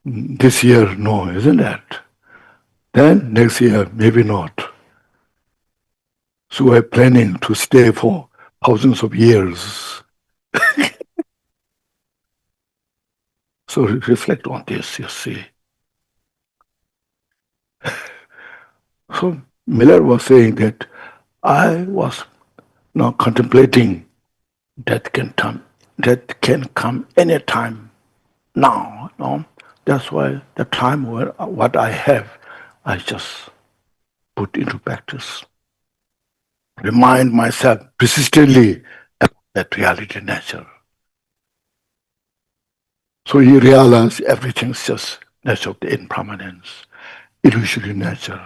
This year, no, isn't it? Then next year, maybe not. So we're planning to stay for thousands of years. So reflect on this, you see. So Miller was saying that I was now contemplating death can come anytime now. No? That's why the time where what I have, I just put into practice. Remind myself persistently about that reality nature. So you realize everything's just nature of the impermanence, illusory nature,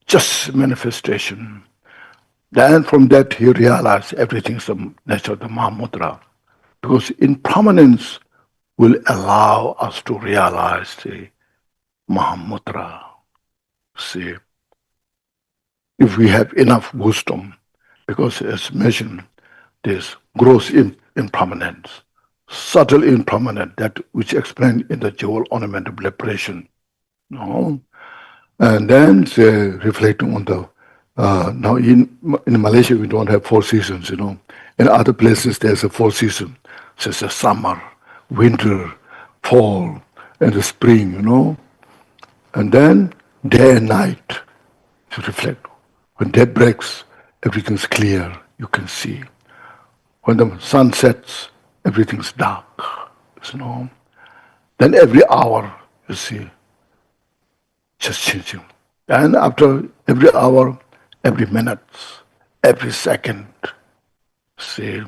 just manifestation. Then from that he realized everything's the nature of the Mahamudra. Because impermanence will allow us to realize the Mahamudra. See, if we have enough wisdom, because as mentioned, there's gross impermanence, subtle impermanence, that which explained in the jewel ornament of liberation. No? And then reflecting on the now in Malaysia we don't have 4 seasons, you know. In other places there's a 4 seasons, such as summer, winter, fall, and the spring, you know. And then day and night, to reflect. When day breaks, everything's clear, you can see. When the sun sets, everything's dark, you know. Then every hour, you see, just changing. And after every hour, every minute, every second, see,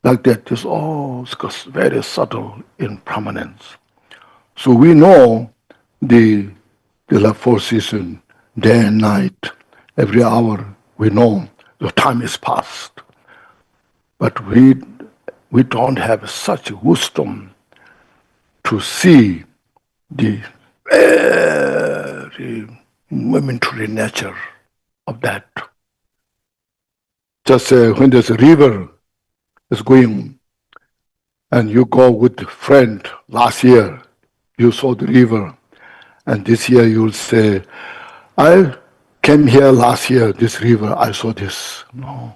like that, just all very subtle impermanence. So we know the love four seasons, day and night, every hour, we know the time is past. But we don't have such wisdom to see the very momentary nature of that. Just when there's a river is going, and you go with a friend last year, you saw the river, and this year you'll say, I came here last year, this river, I saw this. No.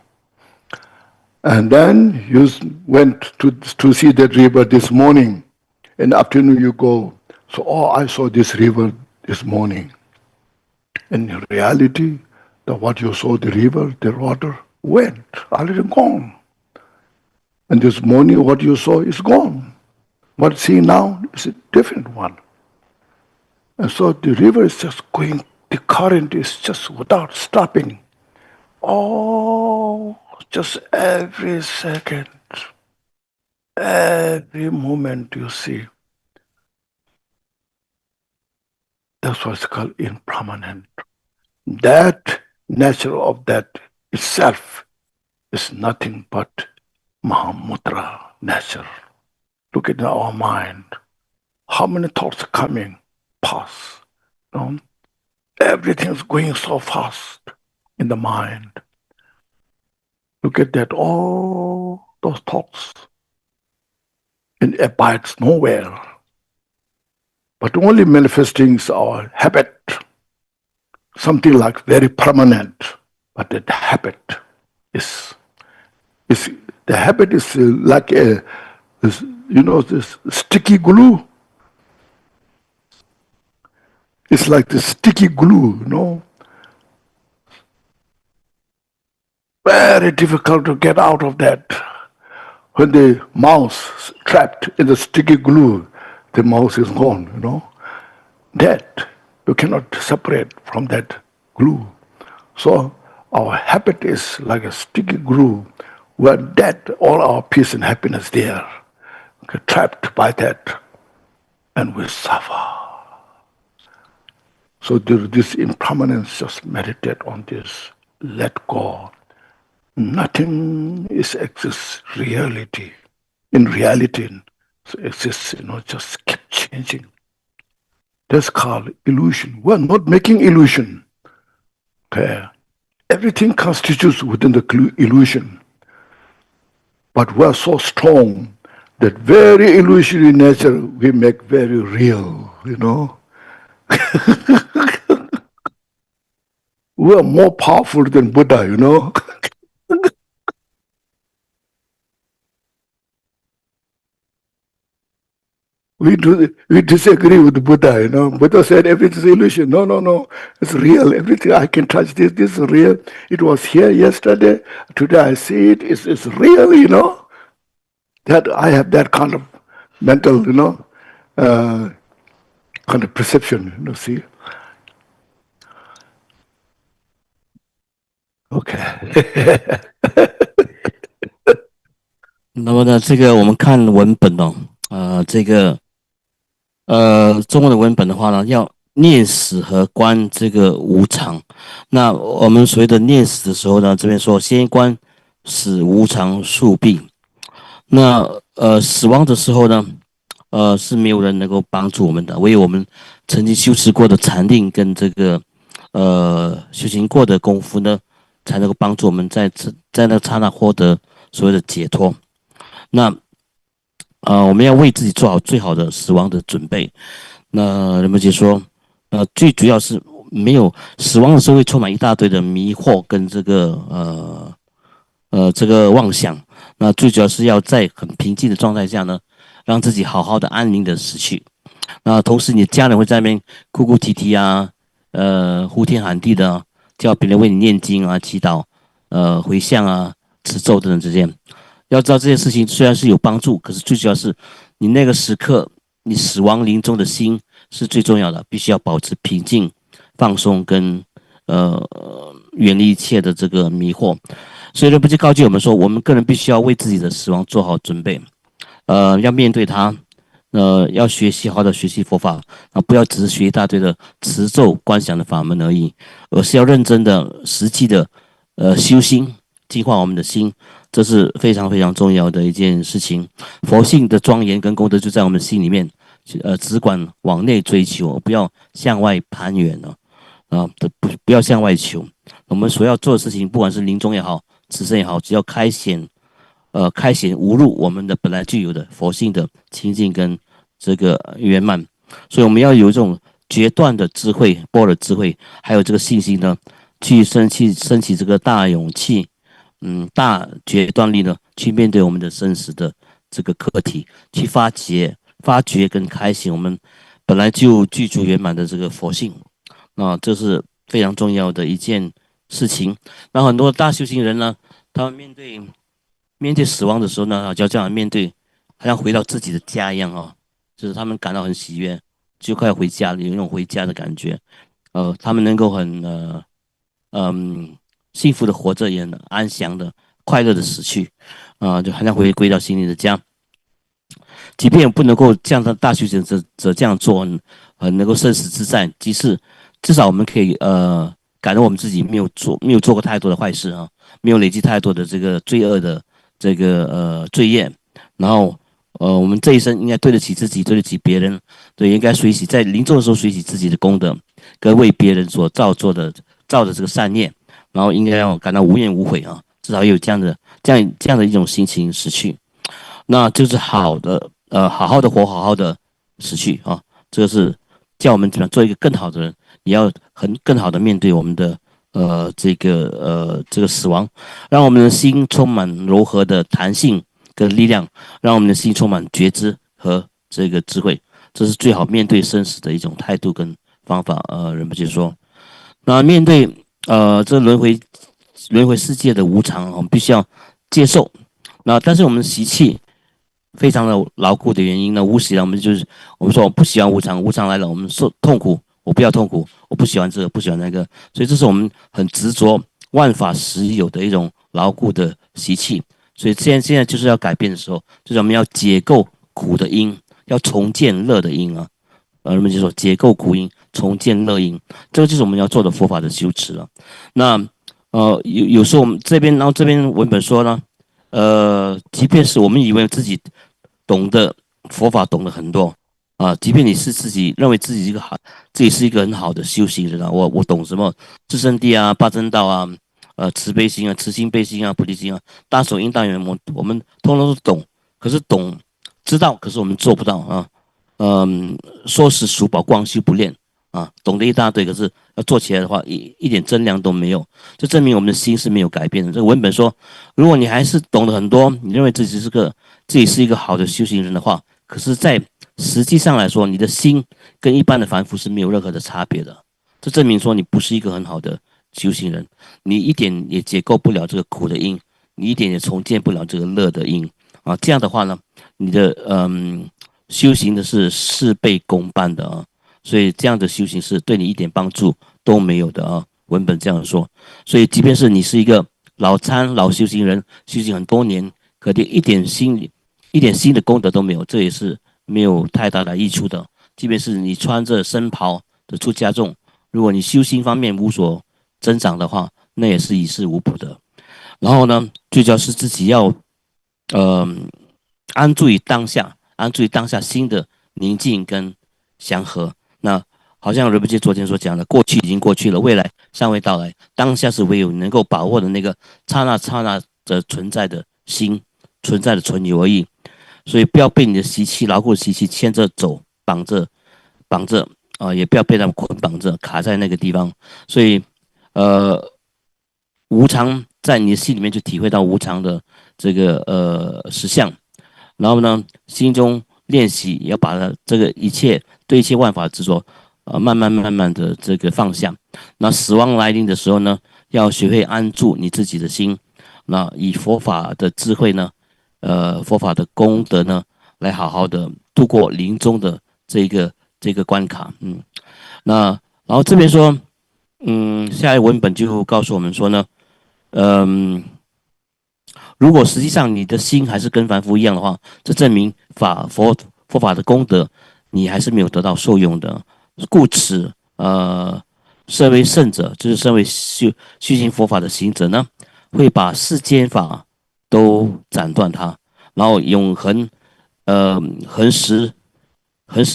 And then you went to see that river this morning. In the afternoon you go, so I saw this river this morning. In reality, what you saw, the river, the water, went, already gone. And this morning what you saw is gone. What you see now is a different one. And so the river is just going, the current is just without stopping. Oh, just every second, every moment you see. That's what's called impermanent. That nature of that itself is nothing but Mahamudra nature. Look at our mind. How many thoughts coming, pass? You know? Everything's going so fast in the mind. Look at that, all those thoughts. It abides nowhere, but only manifesting our habit, something like very permanent, but that habit is the habit is like this sticky glue. It's like the sticky glue, you know. Very difficult to get out of that. When the mouse is trapped in the sticky glue, the mouse is gone, you know. That you cannot separate from that glue. So our habit is like a sticky glue, where that all our peace and happiness there, okay, trapped by that, and we suffer. So this impermanence, just meditate on this, let go. Nothing exists reality. In reality, so exists, just keep changing. That's called illusion. We're not making illusion. Okay. Everything constitutes within the illusion. But we're so strong that very illusory nature we make very real, you know. We are more powerful than Buddha, you know. We disagree with Buddha, you know. Buddha said everything is illusion. No, it's real. Everything I can touch this is real. It was here yesterday. Today I see it. It's real, you know. That I have that kind of mental, kind of perception, see. Okay. 那么呢，这个我们看文本哦，中文的文本的话呢，要念死和观这个无常。那我们所谓的念死的时候呢，这边说先观死无常数弊。那死亡的时候呢，是没有人能够帮助我们的，唯有我们曾经修持过的禅定跟这个修行过的功夫呢，才能够帮助我们在那个刹那获得所谓的解脱。那我们要为自己做好最好的死亡的准备。那人们就说，最主要是没有死亡的时候会充满一大堆的迷惑跟这个妄想。那最主要是要在很平静的状态下呢，让自己好好的安宁的死去。那同时你的家人会在那边哭哭啼啼啊，呼天喊地的，叫别人为你念经啊、祈祷，回向啊、持咒等等这些。要知道这些事情虽然是有帮助，可是最主要是你那个时刻，你死亡临终的心是最重要的，必须要保持平静、放松跟远离一切的这个迷惑。所以呢，不就告诫我们说，我们个人必须要为自己的死亡做好准备，要面对它，要好好的学习佛法，不要只是学一大堆的持咒观想的法门而已，而是要认真的、实际的，修心，净化我们的心，这是非常非常重要的一件事情。佛性的庄严跟功德就在我们心里面，只管往内追求，不要向外攀援了，不要向外求。我们所要做的事情，不管是临终也好，此生也好，只要开显无入我们的本来具有的佛性的清净跟这个圆满，所以我们要有这种决断的智慧、般若智慧，还有这个信心呢，去升起这个大勇气，大决断力呢，去面对我们的生死的这个课题，去发掘跟开显我们本来就具足圆满的这个佛性，这是非常重要的一件事情。那很多大修行人呢，他们面对死亡的时候呢，就这样面对，好像回到自己的家一样哦，就是他们感到很喜悦，就快要回家了，有那种回家的感觉。他们能够很幸福的活着，也很安详的、快乐的死去，就好像归到心里的家。即便不能够像大修行者这样做，能够生死自在，至少我们可以感到我们自己没有做过太多的坏事啊，没有累积太多的这个罪恶的这个罪业，然后我们这一生应该对得起自己，对得起别人，对，应该随喜在临终的时候随喜自己的功德，跟为别人所造的这个善业，然后应该要感到无怨无悔啊，至少有这样的一种心情死去，那就是好好的活，好好的死去啊，这个是叫我们怎么做一个更好的人，也要更好的面对我们的这个死亡，让我们的心充满柔和的弹性跟力量，让我们的心充满觉知和这个智慧，这是最好面对生死的一种态度跟方法。仁波切说，那面对这轮回世界的无常，我们必须要接受。那但是我们习气非常的牢固的原因呢，无喜呢，我们说我不喜欢无常，无常来了我们受痛苦，我不要痛苦，我不喜欢这个，不喜欢那个，所以这是我们很执着万法实有的一种牢固的习气。所以现在就是要改变的时候，就是我们要解构苦的因，要重建乐的因啊。人们就说解构苦因，重建乐因，这个就是我们要做的佛法的修持了。那有时候我们这边，然后这边文本说呢，即便是我们以为自己懂得佛法懂得很多啊，即便你是自己认为自己是一个很好的修行人啊，我懂什么自生地啊、八正道啊、慈悲心啊、慈心悲心啊、菩提心啊、大手印大圆满，我们通通都懂，可是知道，可是我们做不到啊。说是数宝光修不练啊，懂得一大堆，可是要做起来的话，一点真量都没有，就证明我们的心是没有改变的。这个文本说，如果你还是懂得很多，你认为自己是一个好的修行人的话，可是在实际上来说，你的心跟一般的凡夫是没有任何的差别的。这证明说你不是一个很好的修行人，你一点也解构不了这个苦的因，你一点也重建不了这个乐的因啊。这样的话呢，你的修行的是事倍功半的啊，所以这样的修行是对你一点帮助都没有的啊。文本这样说，所以即便是你是一个老修行人，修行很多年，可你一点新的功德都没有，这也是没有太大的益处的。即便是你穿着僧袍的出家众，如果你修心方面无所增长的话，那也是于事无补的。然后呢，最主要是自己要安住于当下心的宁静跟祥和。那好像仁波切昨天所讲的，过去已经过去了，未来尚未到来，当下是唯有能够把握的那个刹那的存在的心，存在的存有而已。所以不要被你的习气牢固的习气牵着走，绑着也不要被他们捆绑着卡在那个地方。所以无常在你的心里面就体会到无常的这个实相，然后呢，心中练习要把它这个对一切万法执着慢慢的这个放下。那死亡来临的时候呢，要学会安住你自己的心，那以佛法的智慧呢，佛法的功德呢，来好好的度过临终的这个关卡。那然后这边说，下一个文本就告诉我们说呢，如果实际上你的心还是跟凡夫一样的话，这证明佛法的功德你还是没有得到受用的。故此，身为圣者，就是身为修行佛法的行者呢，会把世间法都斩断它，然后永恒，恒时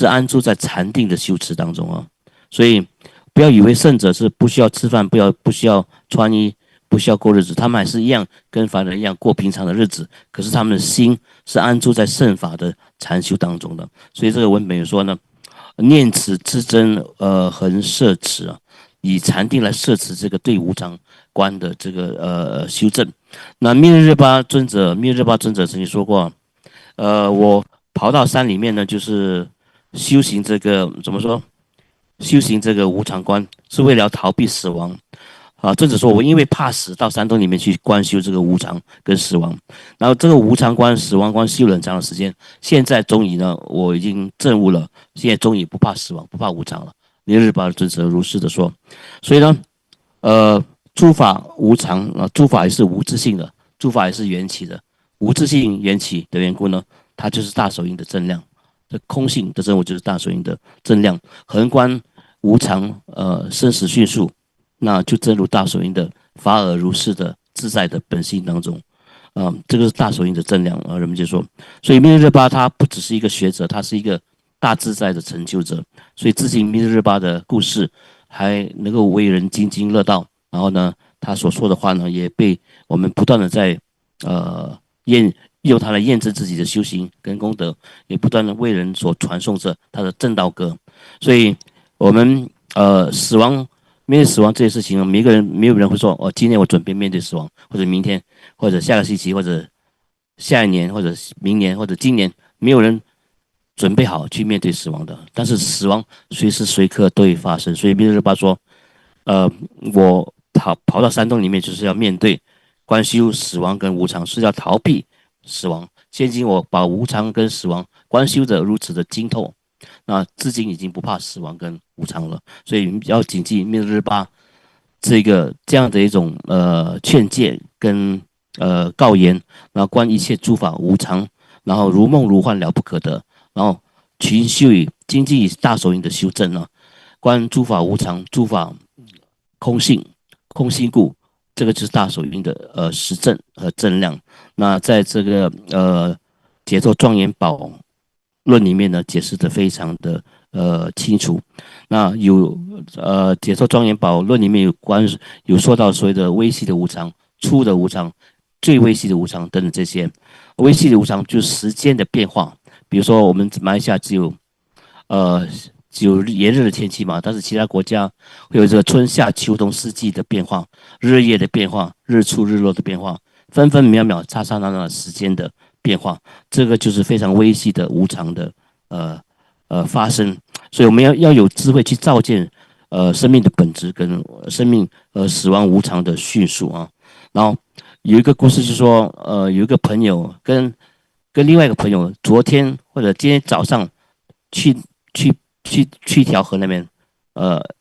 安住在禅定的修持当中啊。所以不要以为圣者是不需要吃饭，不需要穿衣，不需要过日子，他们还是一样跟凡人一样过平常的日子，可是他们的心是安住在圣法的禅修当中的。所以这个文本有说呢，念此之真，恒摄持啊，以禅定来摄持这个对无常观的这个修正。那密日巴尊者曾经说过，我跑到山里面呢，就是修行这个怎么说？修行这个无常观是为了逃避死亡啊。尊者说，我因为怕死，到山洞里面去观修这个无常跟死亡，然后这个无常观、死亡观修了很长的时间，现在终于呢，我已经证悟了，现在终于不怕死亡，不怕无常了。尼日巴尊者如是的说。所以呢，诸法无常啊，诸法也是无自性的，诸法也是缘起的，无自性缘起的缘故呢，它就是大手印的正量。这空性的真我就是大手印的正量，横观无常，生死迅速，那就正如大手印的法尔如是的自在的本性当中，这个是大手印的正量啊。人们就说，所以密日巴他不只是一个学者，他是一个大自在的成就者。所以自信密日巴的故事还能够为人津津乐道，然后呢，他所说的话呢，也被我们不断的在用它来验证自己的修行跟功德，也不断的为人所传颂着他的正道歌。所以我们面对死亡这些事情，没有人会说，今天我准备面对死亡，或者明天，或者下个星期，或者下一年，或者明年，或者今年，没有人准备好去面对死亡的。但是死亡随时随刻都会发生。所以密日巴说，我跑到山洞里面就是要面对观修死亡跟无常，是要逃避死亡。现今我把无常跟死亡观修的如此的精透，那至今已经不怕死亡跟无常了。所以要谨记密日巴这样的一种劝诫跟告言，然后观一切诸法无常，然后如梦如幻了不可得，然后勤修以精进以大手印的修正呢，观诸法无常，诸法空性故，这个就是大手印的实证和正量。那在这个解脱庄严宝论里面呢，解释的非常的清楚。那有解脱庄严宝论里面有说到所谓的微细的无常、粗的无常、最微细的无常等等这些。微细的无常就是时间的变化，比如说我们马来西亚只有炎热的天气嘛，但是其他国家会有这个春夏秋冬四季的变化，日夜的变化，日出日落的变化，分分秒秒刹刹那那时间的变化，这个就是非常微细的无常的发生。所以我们要有智慧去照见生命的本质跟生命死亡无常的迅速啊。然后有一个故事就是说，有一个朋友跟另外一个朋友昨天或者今天早上去一条河那边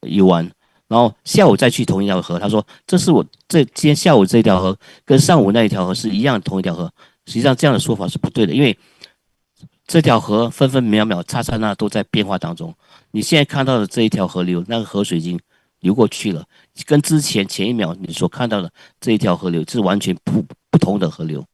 游玩，然后下午再去同一条河。他说这是我今天下午这一条河跟上午那一条河是一样同一条河。实际上这样的说法是不对的，因为这条河分分秒秒刹刹那都在变化当中。你现在看到的这一条河流，那个河水已经流过去了，跟前一秒你所看到的这一条河流是完全不同的河流，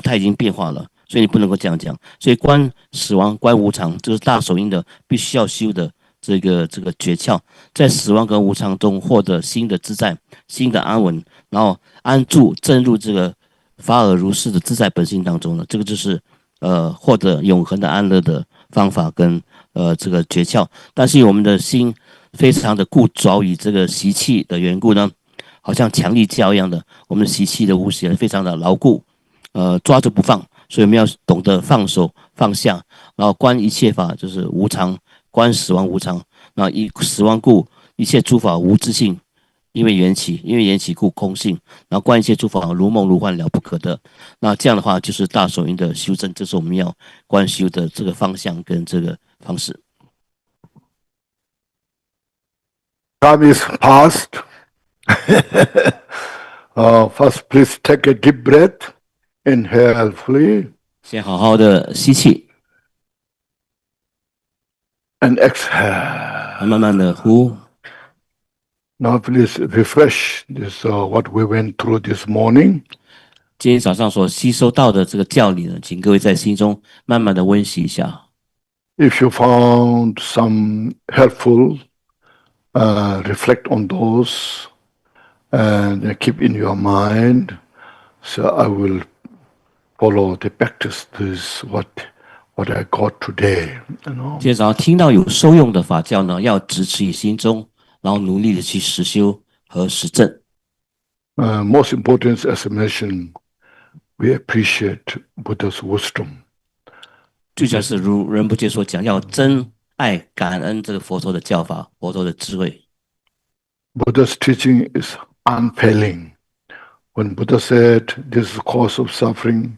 它已经变化了。所以你不能够这样讲。所以观死亡、观无常，这是大手印的必须要修的这个诀窍，在死亡跟无常中获得新的自在、新的安稳，然后安住正入这个法尔如是的自在本性当中呢，这个就是获得永恒的安乐的方法跟这个诀窍。但是我们的心非常的固着于这个习气的缘故呢，好像强力胶一样的，我们的习气的无形非常的牢固，抓着不放。所以我们要懂得放手放下，然后观一切法就是无常，观死亡无常，然后以死亡故一切诸法无自性，因为缘起故空性，然后观一切诸法如梦如幻，了不可得。那这样的话，就是大手印的修正，这是我们要观修的这个方向跟这个方式。Time is past. First, please take a deep breath. Inhale fully. 先好好的吸气， And exhale. 慢慢的呼。 Now please refresh this what we went through this morning. 今天早上所吸收到的这个教理呢，请各位在心中慢慢的温习一下。 If you found some helpful, reflect on those and keep in your mind. So I will follow the practice. This is what I got today. You know. 今天早上听到有受用的法教呢，要直持于心中，然后努力的去实修和实证。Most important, as I mentioned, we appreciate Buddha's wisdom. 最主要是如仁波切所讲，要珍爱感恩这个佛陀的教法，佛陀的智慧。 Buddha's teaching is unfailing. When Buddha said this is the cause of suffering,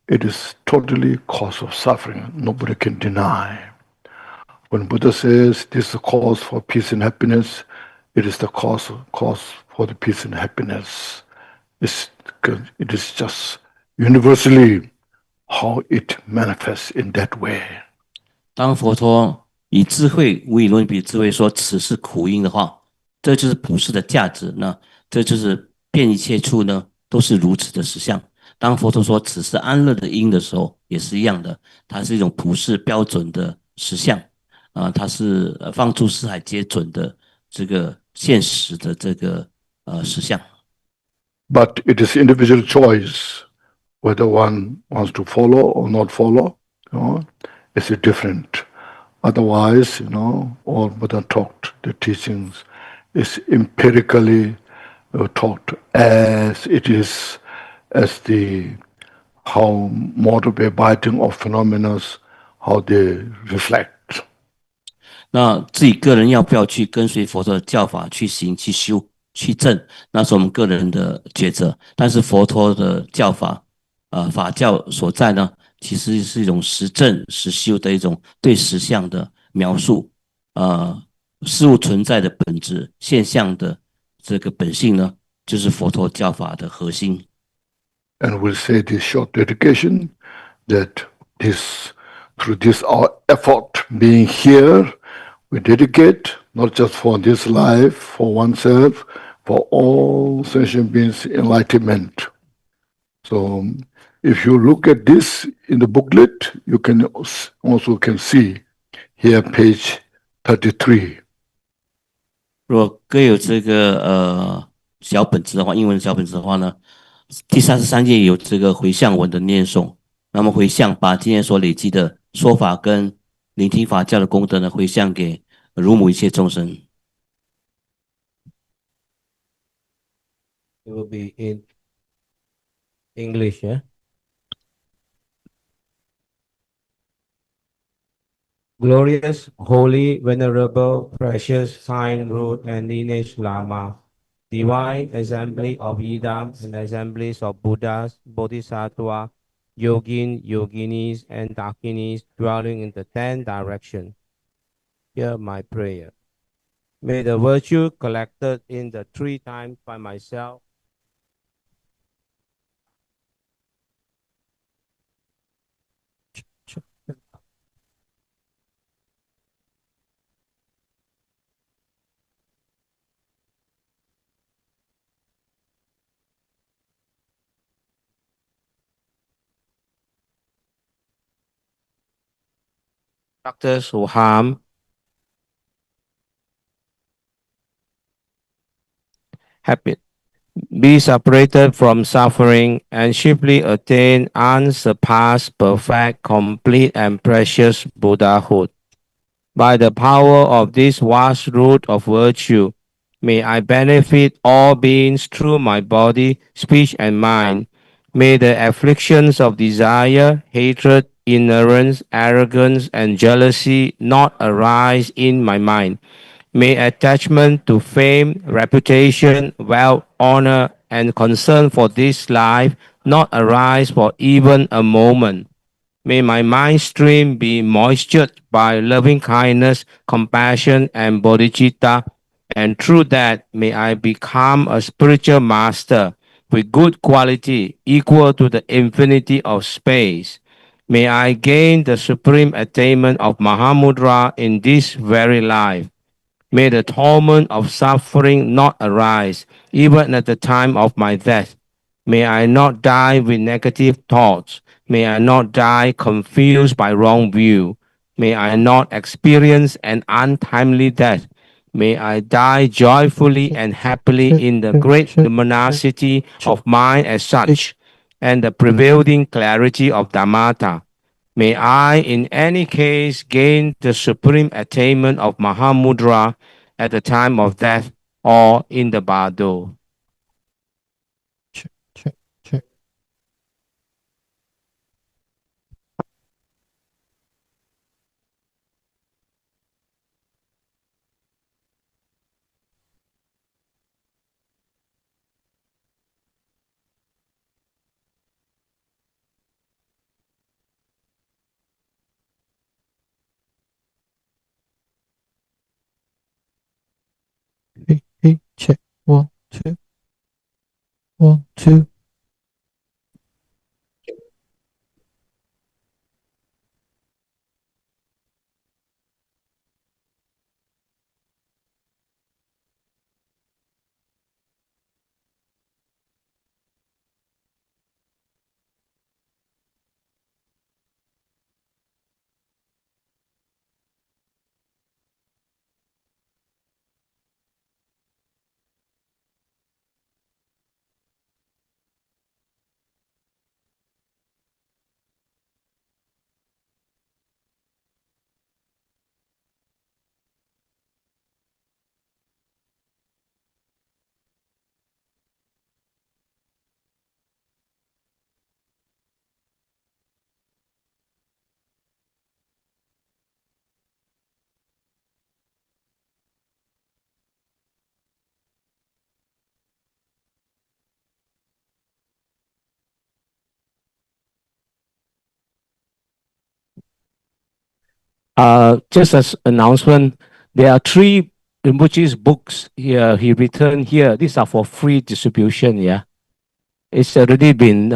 it is totally cause of suffering. Nobody can deny. When Buddha says this is the cause for peace and happiness, it is the cause for the peace and happiness. It is just universally how it manifests in that way. 当佛陀以智慧无以伦比智慧说此是苦因的话，这就是普世的价值。那这就是遍一切处呢都是如此的实相。当佛陀说此是安乐的因的时候，也是一样的，它是一种普世标准的实相它是放诸四海皆准的这个现实的这个实相。 But it is individual choice whether one wants to follow or not follow. You know, it's different. Otherwise, you know, all Buddha taught the teachings is empirically taught as it is, as the how motor abiding of phenomena, how they reflect. 那自己个人要不要去跟随佛陀的教法去行、去修、去证，那是我们个人的抉择。但是佛陀的教法，法教所在呢，其实是一种实证、实修的一种对实相的描述，事物存在的本质、现象的这个本性呢，就是佛陀教法的核心。And we'll say this short dedication that through this our effort being here, we dedicate not just for this life, for oneself, for all sentient beings' enlightenment. So if you look at this in the booklet, you can also see here page 33. 如果各位有这个小本子的话，英文小本子的话呢，第33页有这个回向文的念诵。那么回向把今天所累积的说法跟聆听法教的功德呢，回向给如母一切众生。It will be in English, yeah? Glorious, holy, venerable, precious, fine root and lineage Lama, divine assembly of Yidam and assemblies of Buddhas, Bodhisattva, Yogin, Yoginis, and Dakinis dwelling in the 10 directions. Hear my prayer. May the virtue collected in the 3 times by myself factors who harm habit, be separated from suffering, and chiefly attain unsurpassed, perfect, complete, and precious Buddhahood. By the power of this vast root of virtue, may I benefit all beings through my body, speech, and mind. May the afflictions of desire, hatred, ignorance, arrogance, and jealousy not arise in my mind. May attachment to fame, reputation, wealth, honor, and concern for this life not arise for even a moment. May my mind stream be moistured by loving kindness, compassion, and bodhicitta, and through that may I become a spiritual master with good quality equal to the infinity of space. May I gain the supreme attainment of Mahamudra in this very life. May the torment of suffering not arise, even at the time of my death. May I not die with negative thoughts. May I not die confused by wrong view. May I not experience an untimely death. May I die joyfully and happily in the great luminosity of mind as such, and the prevailing clarity of Dharmata. May I, in any case, gain the supreme attainment of Mahamudra at the time of death or in the bardo. Check. Hey, check. 1, 2. 1, 2. Just as announcement, there are 3 Rinpoche's books here. He returned here. These are for free distribution. Yeah, it's already been